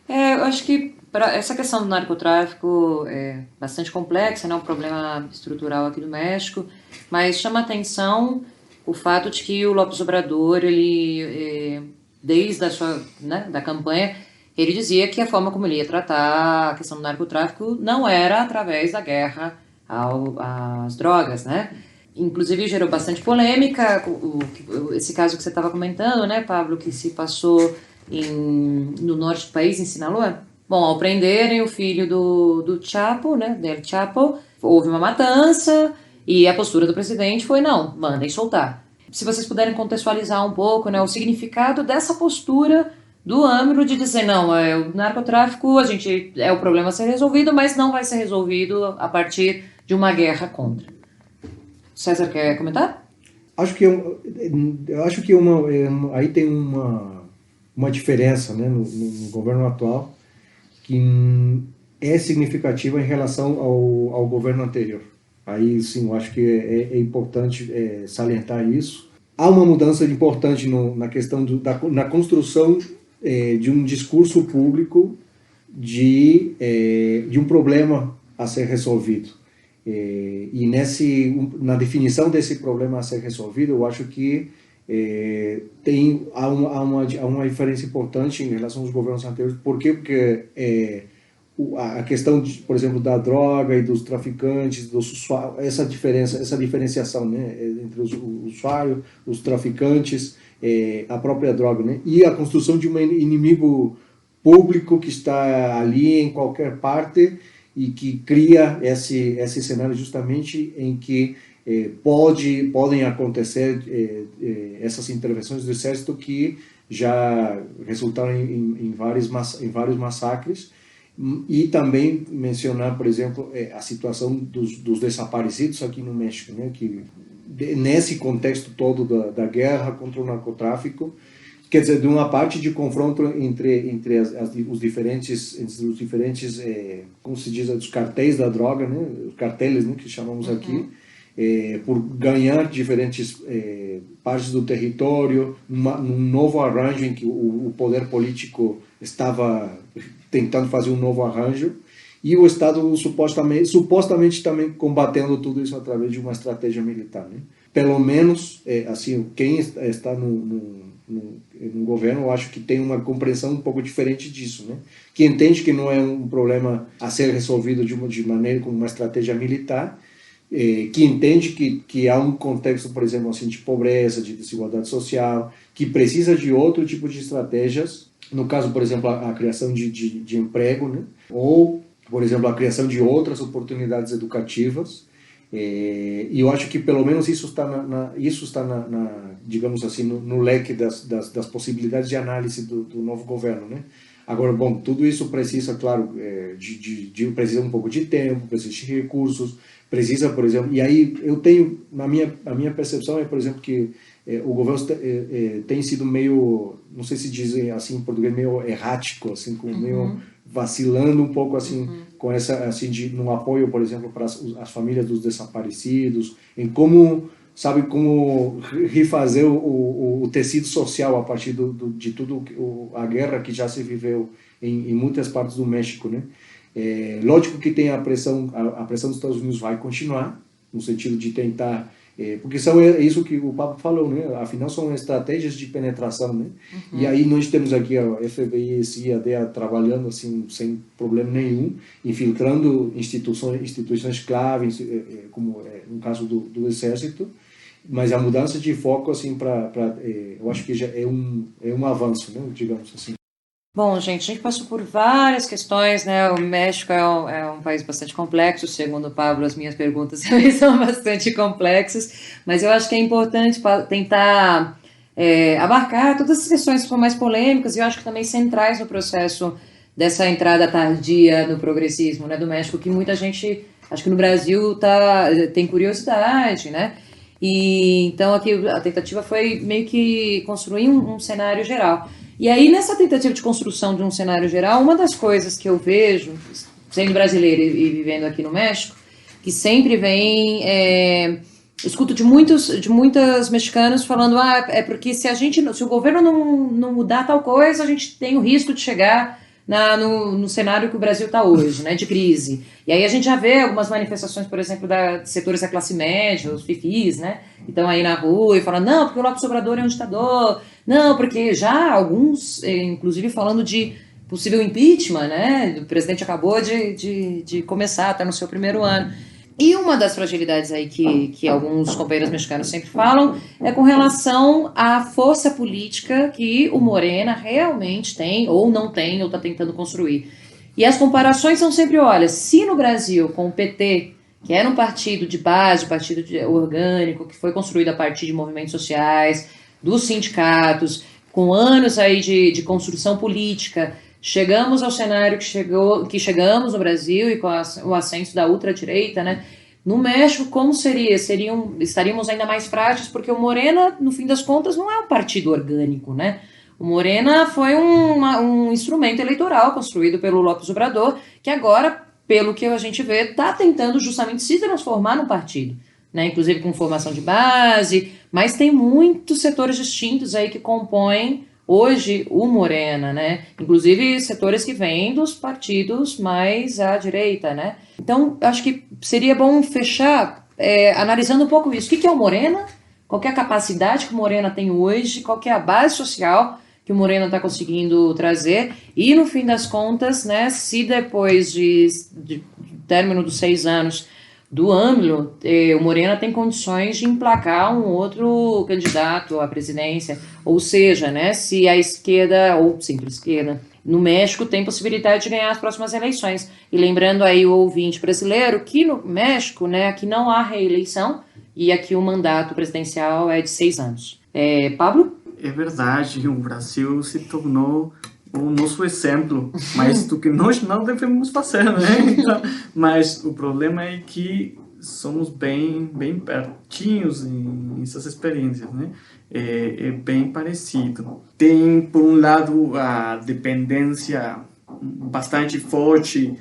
Né? Eu acho que essa questão do narcotráfico é bastante complexa, né, um problema estrutural aqui do México, mas chama atenção o fato de que o López Obrador, ele, desde a sua, né, da campanha, ele dizia que a forma como ele ia tratar a questão do narcotráfico não era através da guerra às drogas, né? Inclusive gerou bastante polêmica, esse caso que você estava comentando, né, Pablo, que se passou no norte do país, em Sinaloa. Bom, ao prenderem o filho do Chapo, né, del Chapo, houve uma matança E a postura do presidente foi, não, mandem soltar. Se vocês puderem contextualizar um pouco, né, o significado dessa postura do AMLO de dizer, não, o narcotráfico, a gente é o problema a ser resolvido, mas não vai ser resolvido a partir de uma guerra contra. César, quer comentar? Eu acho que aí tem uma diferença, né, no governo atual que é significativa em relação ao governo anterior. Aí sim, eu acho que é importante salientar isso. Há uma mudança importante na questão na construção de um discurso público de um problema a ser resolvido. E na definição desse problema a ser resolvido, eu acho que há uma diferença importante em relação aos governos anteriores. Por quê? Porque a questão, por exemplo, da droga e dos traficantes, dos usuários, essa diferenciação, né, entre os usuários, os traficantes, a própria droga, né, e a construção de um inimigo público que está ali em qualquer parte e que cria esse cenário justamente em que podem acontecer essas intervenções do exército que já resultaram em vários massacres. E também mencionar, por exemplo, a situação dos desaparecidos aqui no México, né, que nesse contexto todo da guerra contra o narcotráfico, quer dizer, de uma parte de confronto entre os diferentes como se diz, os cartéis da droga, né, os cartéis, né, que chamamos aqui, por ganhar diferentes partes do território, num novo arranjo em que o poder político estava tentando fazer um novo arranjo, e o Estado supostamente também combatendo tudo isso através de uma estratégia militar, né? Pelo menos, assim, quem está no governo, eu acho que tem uma compreensão um pouco diferente disso, né? Que entende que não é um problema a ser resolvido de maneira como uma estratégia militar, que entende que há um contexto, por exemplo, assim, de pobreza, de desigualdade social, que precisa de outro tipo de estratégias. No caso, por exemplo, a criação de emprego, né? Ou, por exemplo, a criação de outras oportunidades educativas. E eu acho que pelo menos isso está digamos assim, no leque das possibilidades de análise do novo governo, né? Agora, bom, tudo isso precisa, claro, precisa um pouco de tempo, precisa de recursos, precisa, por exemplo, e aí eu tenho, a minha percepção é, por exemplo, que o governo tem sido meio, não sei se dizem assim em português, meio errático, assim, meio vacilando um pouco, assim, com essa, assim, no apoio, por exemplo, para as famílias dos desaparecidos, em como refazer o tecido social a partir de tudo a guerra que já se viveu em muitas partes do México, né? Lógico que tem a pressão dos Estados Unidos vai continuar, no sentido de tentar, porque é isso que o Papa falou, né? Afinal são estratégias de penetração, né? E aí nós temos aqui a FBI e CIA, DEA trabalhando assim sem problema nenhum, infiltrando instituições claves, como no caso do Exército. Mas a mudança de foco, assim, eu acho que já é um avanço, né, digamos assim. Bom, gente, a gente passou por várias questões, né? O México é um país bastante complexo, segundo o Pablo, as minhas perguntas também são bastante complexas, mas eu acho que é importante tentar abarcar todas as questões que são mais polêmicas e eu acho que também centrais no processo dessa entrada tardia no progressismo, né, do México, que muita gente, acho que no Brasil tem curiosidade, né? E então aqui a tentativa foi meio que construir um cenário geral. E aí, nessa tentativa de construção de um cenário geral, uma das coisas que eu vejo, sendo brasileira e vivendo aqui no México, que sempre vem, escuto de muitas mexicanos falando, é porque se o governo não mudar tal coisa, a gente tem o risco de chegar no cenário que o Brasil está hoje, né, de crise. E aí a gente já vê algumas manifestações, por exemplo, de setores da classe média, os fifis, né, que estão aí na rua e falando, não, porque o Lopes Obrador é um ditador, não, porque já alguns, inclusive falando de possível impeachment, né, o presidente acabou de começar, está no seu primeiro ano. E uma das fragilidades aí que alguns companheiros mexicanos sempre falam é com relação à força política que o Morena realmente tem, ou não tem, ou está tentando construir. E as comparações são sempre, olha, se no Brasil, com o PT que era um partido de base, orgânico, que foi construído a partir de movimentos sociais, dos sindicatos, com anos aí de construção política, chegamos ao cenário que chegamos no Brasil e com o ascenso da ultradireita, né? No México, como seria? Estaríamos ainda mais frágeis, porque o Morena, no fim das contas, não é um partido orgânico, né? O Morena foi um instrumento eleitoral construído pelo López Obrador, que agora, pelo que a gente vê, está tentando justamente se transformar num partido, né? Inclusive com formação de base, mas tem muitos setores distintos aí que compõem hoje o Morena, né? Inclusive setores que vêm dos partidos mais à direita, né? Então, acho que seria bom fechar analisando um pouco isso. O que é o Morena? Qual é a capacidade que o Morena tem hoje? Qual é a base social que o Morena está conseguindo trazer? E, no fim das contas, né, se depois de término dos 6 anos do AMLO, o Morena tem condições de emplacar um outro candidato à presidência, ou seja, né, se a esquerda, ou centro-esquerda, no México tem possibilidade de ganhar as próximas eleições. E lembrando aí o ouvinte brasileiro que no México, né, aqui não há reeleição e aqui o mandato presidencial é de 6 anos. Pablo? É verdade, o Brasil se tornou o nosso exemplo, mas do que nós não devemos fazer, né? Então, mas o problema é que somos bem pertinhos nessas experiências, né? É bem parecido. Tem, por um lado, a dependência bastante forte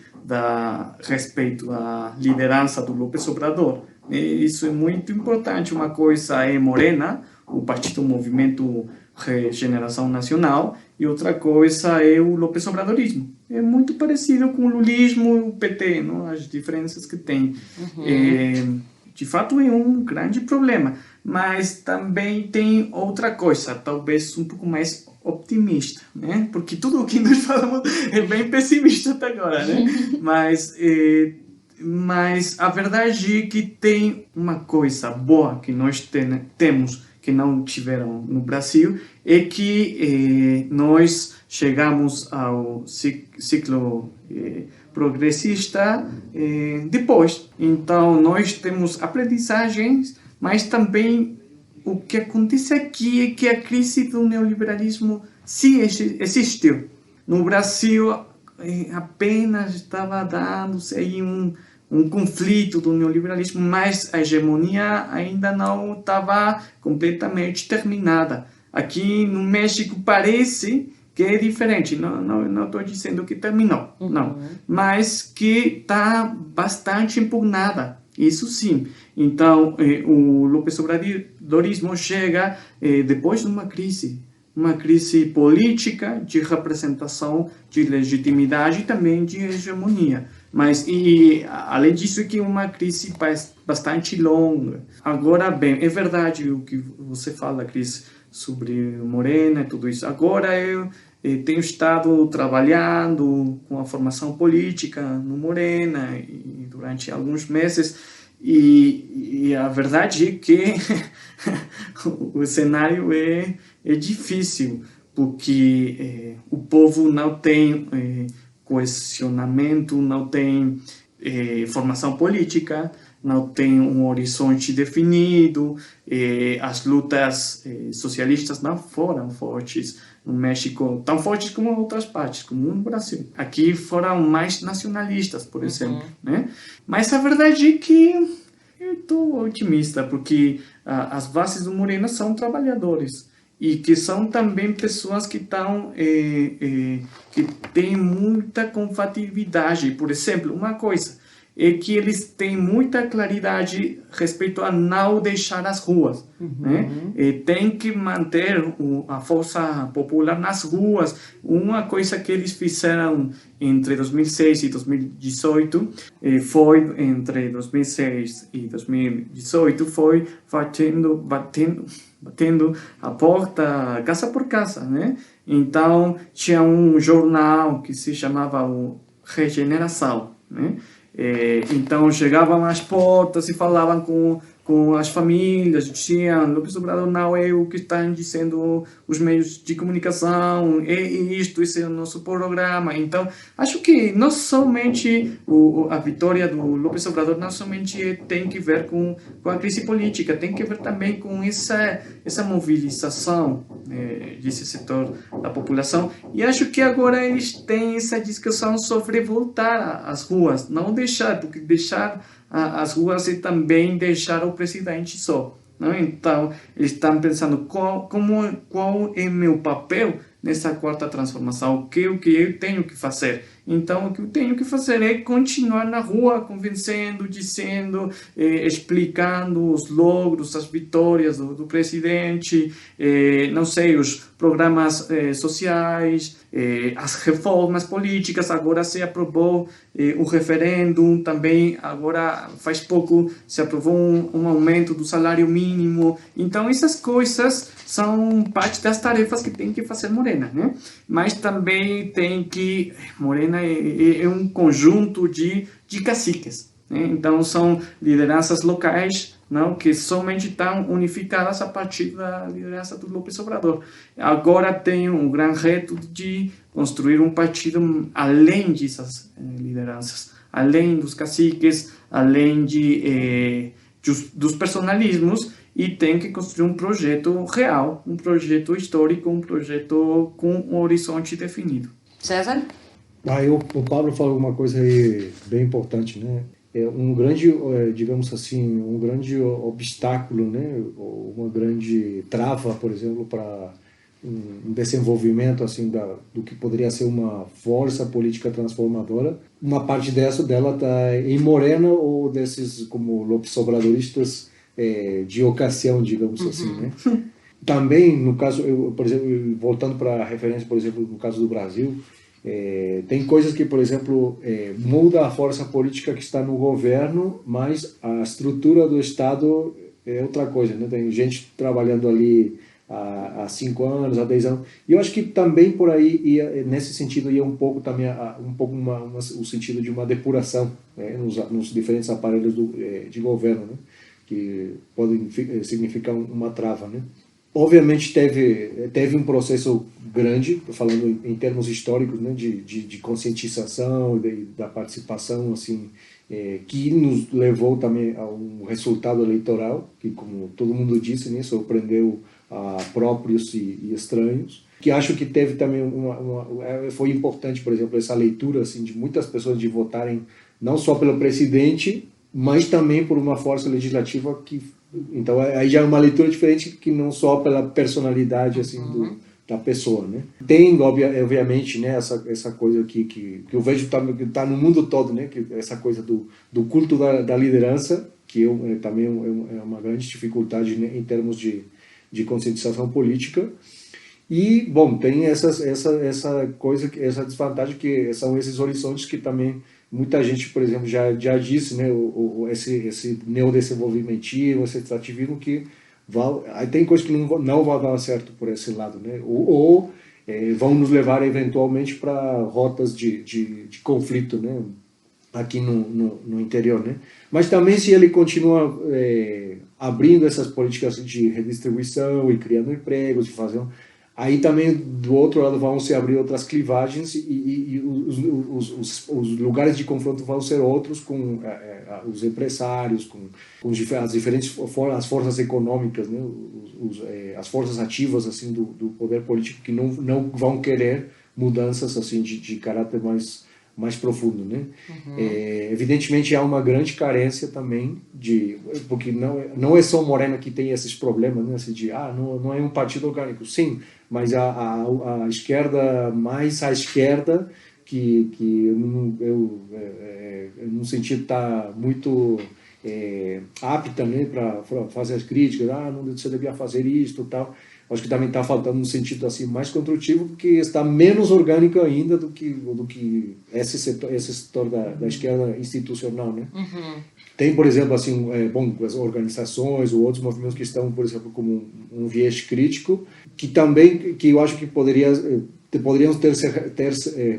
respeito à liderança do López Obrador. Isso é muito importante. Uma coisa é Morena, o Partido Movimento Regeneração Nacional, e outra coisa é o López Obradorismo. É muito parecido com o lulismo e o PT, não? As diferenças que tem. De fato é um grande problema, mas também tem outra coisa, talvez um pouco mais optimista, né? Porque tudo o que nós falamos é bem pessimista até agora, né? Mas a verdade é que tem uma coisa boa que nós temos que não tiveram no Brasil, é que nós chegamos ao ciclo progressista depois. Então, nós temos aprendizagens, mas também o que acontece aqui é que a crise do neoliberalismo sim existiu. No Brasil, apenas estava dando-se aí um conflito do neoliberalismo, mas a hegemonia ainda não estava completamente terminada. Aqui no México parece que é diferente, não estou dizendo que terminou, não, mas que está bastante impugnada, isso sim. Então, o López Obradorismo chega depois de uma crise política, de representação, de legitimidade e também de hegemonia. Mas, além disso, é que é uma crise bastante longa. Agora, bem, é verdade o que você fala, Cris, sobre Morena e tudo isso. Agora eu tenho estado trabalhando com a formação política no Morena e durante alguns meses, e a verdade é que o cenário é difícil, porque o povo não tem cohesionamento, não tem formação política, não tem um horizonte definido, as lutas socialistas não foram fortes no México, tão fortes como em outras partes, como no Brasil. Aqui foram mais nacionalistas, por exemplo, né? Mas a verdade é que eu estou otimista, porque as bases do Morena são trabalhadores, e que são também pessoas que que têm muita compatibilidade. Por exemplo, uma coisa é que eles têm muita claridade respeito a não deixar as ruas, né? Tem que manter a força popular nas ruas. Uma coisa que eles fizeram entre 2006 e 2018 foi, entre 2006 e 2018, foi batendo a porta casa por casa, né? Então, tinha um jornal que se chamava o Regeneração, né? Então chegavam às portas e falavam com com as famílias, diziam, López Obrador não é o que estão dizendo os meios de comunicação, esse é o nosso programa. Então, acho que não somente a vitória do López Obrador não somente tem que ver com a crise política, tem que ver também com essa mobilização desse setor da população. E acho que agora eles têm essa discussão sobre voltar às ruas, não deixar, porque deixar as ruas é também deixar o presidente só. Não? Então, eles estão pensando qual é meu papel nessa quarta transformação, o que eu tenho que fazer. Então, o que eu tenho que fazer é continuar na rua, convencendo, dizendo, explicando os logros, as vitórias do presidente, não sei, os programas sociais, as reformas políticas. Agora se aprovou o referendo, também agora faz pouco se aprovou um aumento do salário mínimo. Então, essas coisas são parte das tarefas que tem que fazer Morena, né? Mas também tem que... Morena é um conjunto de caciques, né? Então, são lideranças locais, não, que somente estão unificadas a partir da liderança do López Obrador. Agora tem um grande reto de construir um partido além dessas lideranças, além dos caciques, além dos personalismos, e tem que construir um projeto real, um projeto histórico, um projeto com um horizonte definido. César? O Pablo falou uma coisa aí bem importante, né? É um grande, digamos assim, um grande obstáculo, né? Uma grande trava, por exemplo, para um desenvolvimento assim do que poderia ser uma força política transformadora. Uma parte dela está em Morena ou desses como López Obradoristas de ocasião, digamos assim, né? Também, no caso, por exemplo, voltando para a referência, por exemplo, no caso do Brasil, tem coisas que, por exemplo, muda a força política que está no governo, mas a estrutura do Estado é outra coisa, né? Tem gente trabalhando ali há 5 anos, há 10 anos. E eu acho que também por aí, nesse sentido, ia um pouco também o sentido de uma depuração, né? nos diferentes aparelhos de governo, né? Que podem significar uma trava, né? Obviamente teve um processo grande, falando em termos históricos, né, de conscientização, da participação, assim, que nos levou também a um resultado eleitoral que, como todo mundo disse, né, surpreendeu a próprios e estranhos. Que acho que teve também foi importante, por exemplo, essa leitura assim de muitas pessoas de votarem não só pelo presidente, mas também por uma força legislativa que... Então, aí já é uma leitura diferente que não só pela personalidade assim, da pessoa, né? Tem, obviamente, né, essa coisa que eu vejo que tá no mundo todo, né? Que essa coisa do culto da liderança, que também é uma grande dificuldade, né, em termos de conscientização política. E, bom, tem essa coisa, essa desvantagem que são esses horizontes que também... Muita gente, por exemplo, já disse, né, esse neodesenvolvimentismo, esse extrativismo que aí tem coisas que não vão dar certo por esse lado, né? Ou vão nos levar eventualmente para rotas de conflito, né? Aqui no interior, né? Mas também se ele continua abrindo essas políticas de redistribuição e criando empregos, de fazer aí também, do outro lado, vão se abrir outras clivagens e os lugares de confronto vão ser outros com os empresários, com as diferentes as forças econômicas, né? As forças ativas assim, do poder político que não vão querer mudanças assim, de caráter mais profundo, né? Evidentemente há uma grande carência também porque não é só Morena que tem esses problemas, né? Assim, não é um partido orgânico, sim, mas a esquerda mais à esquerda que eu no sentido está muito apta, né, para fazer as críticas, não você devia fazer isto, tal. Acho que também está faltando um sentido assim mais construtivo, porque está menos orgânico ainda do que esse setor da esquerda institucional, né? Tem, por exemplo, assim, as organizações ou outros movimentos que estão, por exemplo, como um viés crítico, que eu acho que poderia poderiam ter,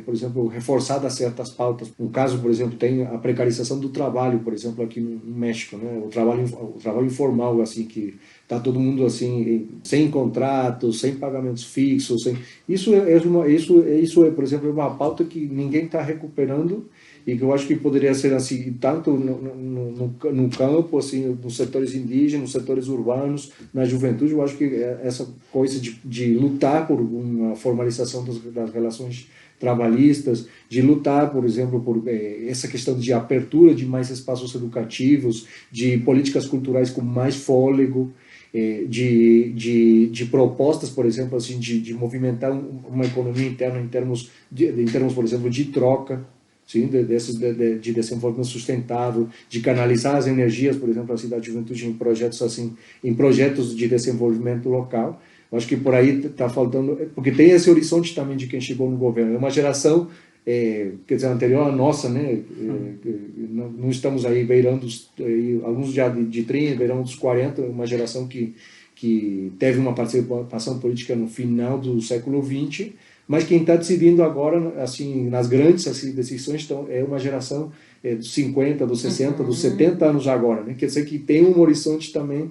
por exemplo, reforçadas certas pautas. Um caso, por exemplo, tem a precarização do trabalho, por exemplo, aqui no México, né? O trabalho informal, assim, que está todo mundo assim sem contratos, sem pagamentos fixos, isso é, por exemplo, uma pauta que ninguém está recuperando e que eu acho que poderia ser assim tanto no campo, assim, nos setores indígenas, nos setores urbanos, na juventude. Eu acho que essa coisa de lutar por uma formalização das relações trabalhistas, de lutar, por exemplo, por essa questão de abertura de mais espaços educativos, de políticas culturais com mais fôlego, de propostas, por exemplo, assim, de movimentar uma economia interna em termos, por exemplo, de troca, sim, de desenvolvimento sustentável, de canalizar as energias, por exemplo, assim, da juventude em projetos de desenvolvimento local. Eu acho que por aí está faltando, porque tem esse horizonte também de quem chegou no governo. É uma geração, quer dizer, anterior à nossa, né? Não estamos aí beirando, alguns já de 30, beirando dos 40, uma geração que teve uma participação política no final do século XX, mas quem está decidindo agora, assim, nas grandes assim, decisões, então, é uma geração dos 50, dos 60, dos 70 anos agora, né? Quer dizer que tem um horizonte também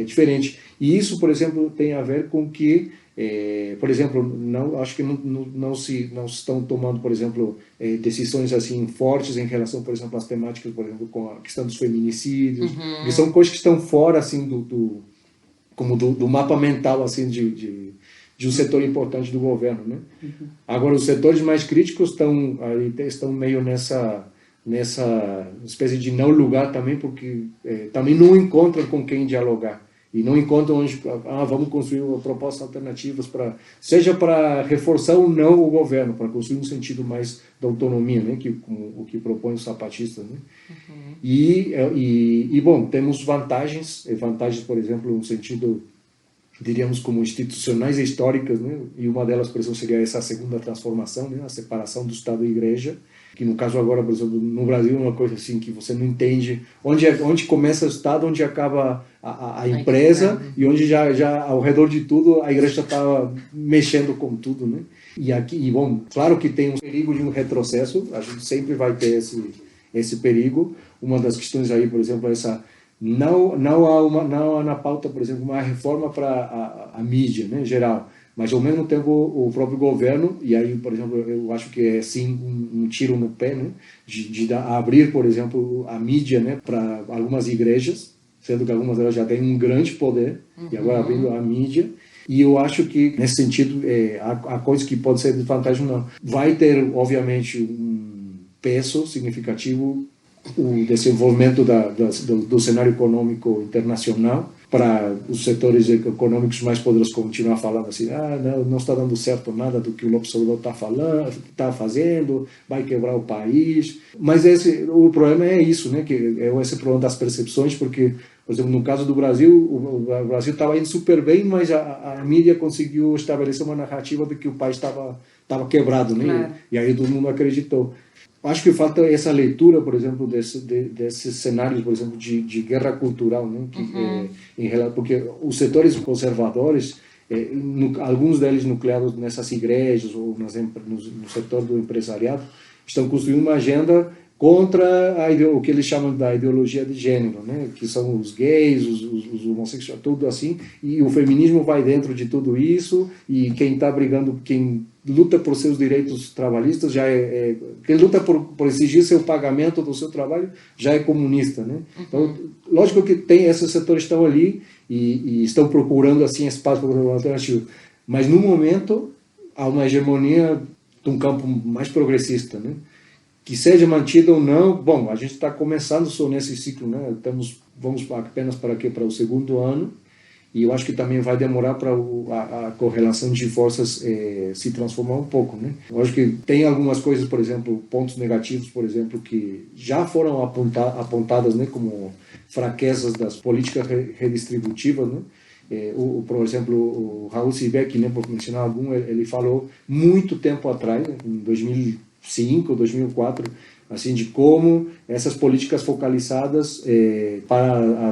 diferente. E isso, por exemplo, tem a ver com que, por exemplo, acho que não estão tomando, por exemplo, decisões assim fortes em relação, por exemplo, às temáticas, por exemplo, com a questão dos feminicídios, que são coisas que estão fora assim do mapa mental assim de um setor importante do governo, né? Agora, os setores mais críticos estão meio nessa espécie de não lugar também, porque também não encontram com quem dialogar. E não encontram onde vamos construir propostas alternativas, seja para reforçar ou não o governo, para construir um sentido mais da autonomia, né? O que propõe os zapatistas, né? E, bom, temos vantagens, por exemplo, no sentido, diríamos, como institucionais e históricas, né? E uma delas, por exemplo, seria essa segunda transformação, né? A separação do Estado e Igreja, que no caso agora, por exemplo, no Brasil é uma coisa assim que você não entende onde começa o Estado, onde acaba a empresa, e onde já ao redor de tudo a Igreja está mexendo com tudo, né? E bom, claro que tem um perigo de um retrocesso, a gente sempre vai ter esse perigo. Uma das questões aí, por exemplo, é essa. Não há na pauta, por exemplo, uma reforma para a mídia, né, em geral, mas ao mesmo tempo o próprio governo, e aí, por exemplo, eu acho que é sim um tiro no pé, né, de abrir, por exemplo, a mídia, né, para algumas igrejas, sendo que algumas delas já têm um grande poder, e agora abrindo a mídia. E eu acho que, nesse sentido, há coisas que podem ser de vantagem, não. Vai ter, obviamente, um peso significativo o desenvolvimento do cenário econômico internacional, para os setores econômicos mais poderosos continuar falando assim, não está dando certo nada do que o López Obrador está fazendo, vai quebrar o país. Mas o problema é isso, né? Que é esse problema das percepções, porque, por exemplo, no caso do Brasil, o Brasil estava indo super bem, mas a mídia conseguiu estabelecer uma narrativa de que o país estava quebrado, né? Claro. E aí todo mundo acreditou. Acho que falta essa leitura, por exemplo, desses cenários, por exemplo, de guerra cultural, né? Porque os setores conservadores, alguns deles nucleados nessas igrejas ou no setor do empresariado, estão construindo uma agenda contra o que eles chamam da ideologia de gênero, né? Que são os gays, os homossexuais, tudo assim, e o feminismo vai dentro de tudo isso, e quem está brigando, quem luta por seus direitos trabalhistas, quem luta por exigir seu pagamento do seu trabalho, já é comunista, né? Então, lógico que esses setores estão ali e estão procurando assim espaço para uma alternativa, mas no momento há uma hegemonia de um campo mais progressista, né? Que seja mantido ou não, bom, a gente está começando só nesse ciclo, né? Vamos apenas para o segundo ano, e eu acho que também vai demorar para a correlação de forças se transformar um pouco, né? Eu acho que tem algumas coisas, por exemplo, pontos negativos, por exemplo, que já foram apontadas, né, como fraquezas das políticas redistributivas, né? Por exemplo, o Raul Sivek, né, por mencionar algum, ele falou muito tempo atrás, em 2005, 2004, assim, de como essas políticas focalizadas para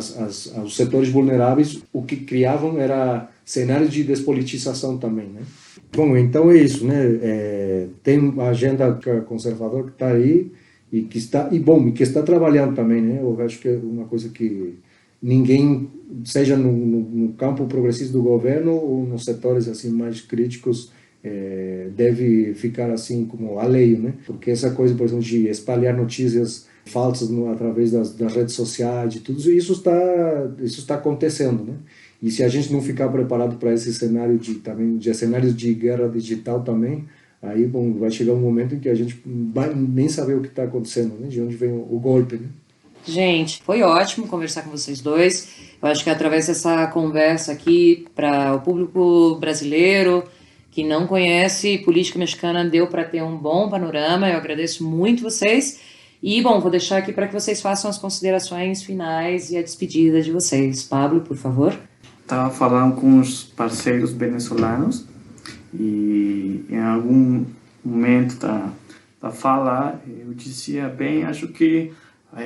os setores vulneráveis, o que criavam era cenários de despolitização também, né? Bom, então é isso, né? Tem a agenda conservadora que está aí e que está trabalhando também, né? Eu acho que é uma coisa que ninguém, seja no campo progressista do governo ou nos setores assim mais críticos, deve ficar assim como alheio, né? Porque essa coisa, por exemplo, de espalhar notícias falsas através das redes sociais, de tudo isso está acontecendo, né? E se a gente não ficar preparado para esse cenário de cenários de guerra digital também, aí bom, vai chegar um momento em que a gente vai nem saber o que está acontecendo, né? De onde vem o golpe, né? Gente, foi ótimo conversar com vocês dois. Eu acho que através dessa conversa aqui, para o público brasileiro que não conhece política mexicana, deu para ter um bom panorama. Eu agradeço muito vocês. E, bom, vou deixar aqui para que vocês façam as considerações finais e a despedida de vocês. Pablo, por favor. Estava falando com os parceiros venezuelanos e em algum momento da fala eu dizia bem, acho que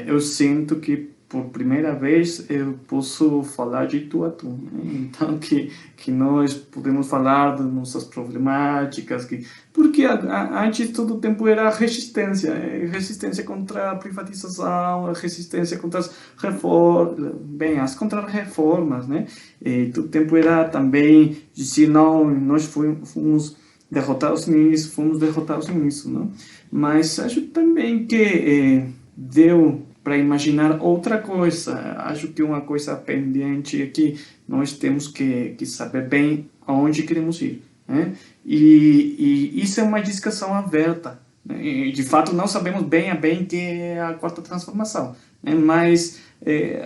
eu sinto que por primeira vez eu posso falar de tu a tu, né? Então que nós podemos falar das nossas problemáticas, porque antes todo o tempo era resistência contra a privatização, resistência contra as reformas, as contra-reformas, né? E todo o tempo era também dizer não, nós fomos derrotados nisso, não? Mas acho também que deu para imaginar outra coisa. Acho que uma coisa pendente é que nós temos que saber bem aonde queremos ir, né? E isso é uma discussão aberta, né? E, de fato, não sabemos bem que é a quarta transformação, né? Mas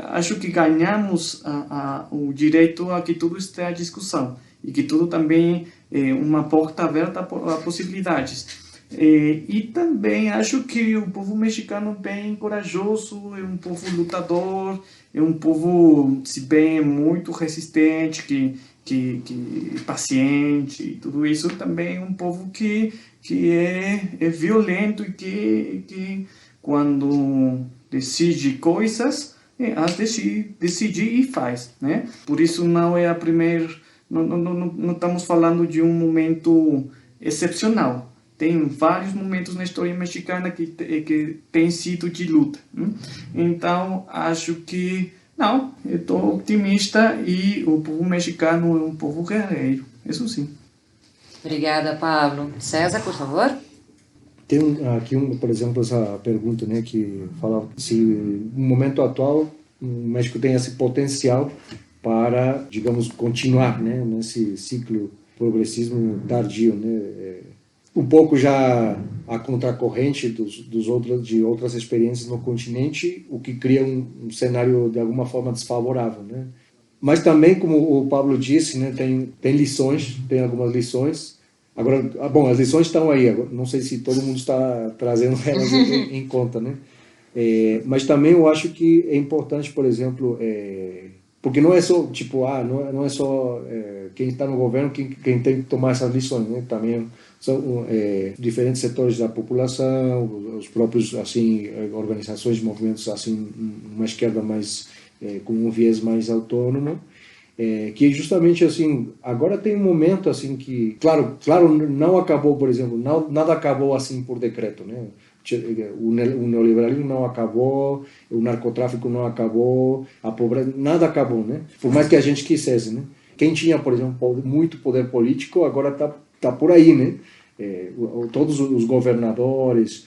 acho que ganhamos o direito a que tudo esteja à discussão e que tudo também é uma porta aberta a possibilidades. E também acho que o povo mexicano é bem corajoso, é um povo lutador, é um povo, se bem, muito resistente, que paciente, e tudo isso também é um povo que é violento e que quando decide coisas, as decide e faz, né? Por isso não é a primeira, não estamos falando de um momento excepcional. Tem vários momentos na história mexicana que tem sido de luta. Então, acho que, não, eu estou otimista e o povo mexicano é um povo guerreiro, isso sim. Obrigada, Pablo. César, por favor. Tem aqui, por exemplo, essa pergunta, né, que fala se no momento atual o México tem esse potencial para, digamos, continuar, né, nesse ciclo progressismo tardio, né, um pouco já a contracorrente de outras experiências no continente, o que cria um cenário de alguma forma desfavorável, né? Mas também, como o Pablo disse, né, tem lições, tem algumas lições. Agora, bom, as lições estão aí. Agora, não sei se todo mundo está trazendo elas em conta, né? Mas também eu acho que é importante, por exemplo, porque não é só tipo não é só quem está no governo quem tem que tomar essas lições, né? Também são diferentes setores da população, os próprios assim organizações, movimentos assim uma esquerda mais com um viés mais autônomo, que justamente assim agora tem um momento assim que claro não acabou, por exemplo, nada acabou assim por decreto, né? O neoliberalismo não acabou, o narcotráfico não acabou, a pobreza, nada acabou, né? Por mais que a gente quisesse, né? Quem tinha, por exemplo, muito poder político agora tá por aí, né? Todos os governadores,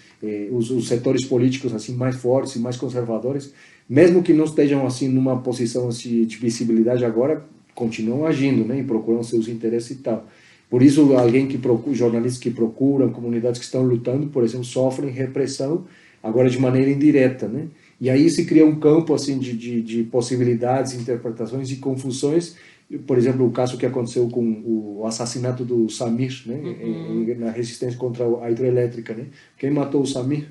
os setores políticos assim mais fortes e mais conservadores, mesmo que não estejam assim numa posição assim, de visibilidade agora, continuam agindo, né? E procuram seus interesses e tal. Por isso, jornalistas que procuram, comunidades que estão lutando, por exemplo, sofrem repressão, agora de maneira indireta, né? E aí se cria um campo assim de possibilidades, interpretações e confusões. Por exemplo, o caso que aconteceu com o assassinato do Samir, né? Na resistência contra a hidrelétrica, né? Quem matou o Samir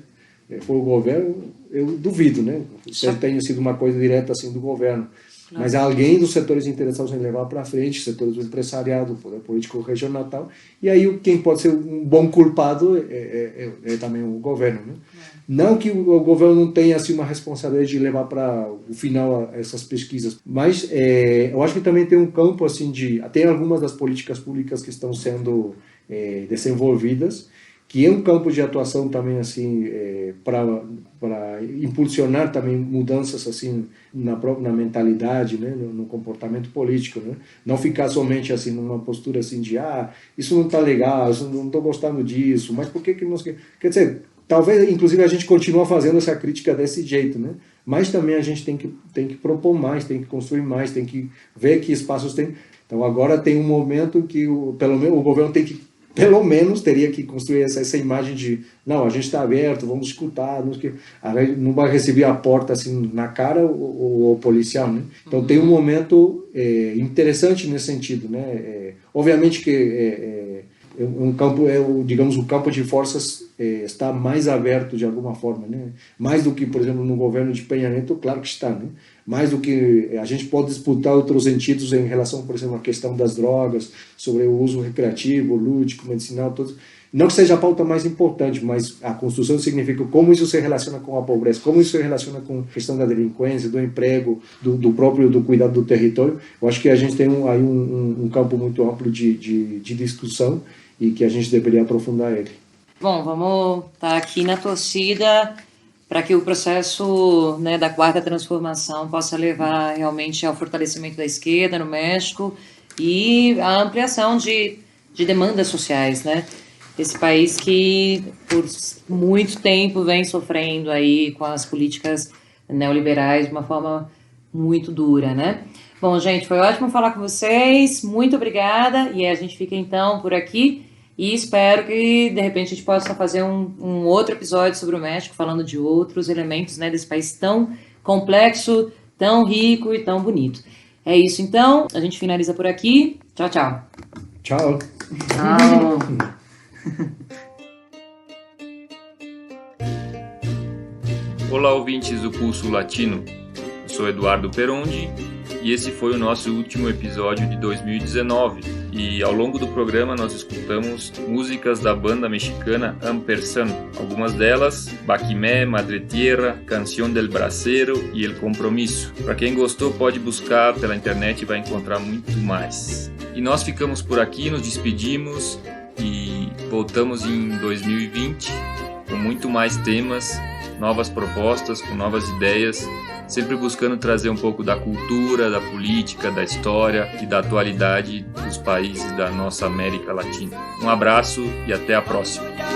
foi o governo, eu duvido, né? Se tenha sido uma coisa direta assim do governo. mas alguém dos setores interessados em levar para frente, setores do empresariado, o poder político regional e tal, e aí quem pode ser um bom culpado é também o governo, né? Não que o governo não tenha assim, uma responsabilidade de levar para o final essas pesquisas, mas eu acho que também tem um campo assim tem algumas das políticas públicas que estão sendo desenvolvidas, que é um campo de atuação também assim para impulsionar também mudanças assim na mentalidade, né, no comportamento político, né? Não ficar somente assim numa postura assim de isso não está legal, isso não estou gostando disso, mas por que não quer dizer, talvez inclusive a gente continue fazendo essa crítica desse jeito, né? Mas também a gente tem que propor mais, tem que construir mais, tem que ver que espaços tem. Então agora tem um momento que pelo menos o governo teria que construir essa imagem de não, a gente está aberto, vamos escutar, não vai receber a porta assim na cara o policial, né? Então tem um momento interessante nesse sentido, né? Obviamente que um campo digamos o campo de forças está mais aberto de alguma forma, né? Mais do que, por exemplo, no governo de Peña Nieto, claro que está, né? Mais do que a gente pode disputar outros sentidos em relação, por exemplo, à questão das drogas, sobre o uso recreativo, lúdico, medicinal, todos. Não que seja a pauta mais importante, mas a construção significa como isso se relaciona com a pobreza, como isso se relaciona com a questão da delinquência, do emprego, do cuidado do território. Eu acho que a gente tem aí um campo muito amplo de discussão e que a gente deveria aprofundar ele. Bom, vamos estar aqui na torcida para que o processo, né, da quarta transformação possa levar realmente ao fortalecimento da esquerda no México e à ampliação de demandas sociais, né? Esse país que por muito tempo vem sofrendo aí com as políticas neoliberais de uma forma muito dura, né? Bom, gente, foi ótimo falar com vocês, muito obrigada, e a gente fica então por aqui. E espero que, de repente, a gente possa fazer um outro episódio sobre o México, falando de outros elementos, né, desse país tão complexo, tão rico e tão bonito. É isso, então. A gente finaliza por aqui. Tchau, tchau. Tchau. Tchau. Olá, ouvintes do Pulso Latino. Eu sou Eduardo Perondi e esse foi o nosso último episódio de 2019. E ao longo do programa nós escutamos músicas da banda mexicana Ampersand. Algumas delas, Baquimé, Madre Tierra, Canción del Bracero e El Compromiso. Para quem gostou pode buscar pela internet e vai encontrar muito mais. E nós ficamos por aqui, nos despedimos e voltamos em 2020 com muito mais temas, novas propostas, com novas ideias, sempre buscando trazer um pouco da cultura, da política, da história e da atualidade dos países da nossa América Latina. Um abraço e até a próxima!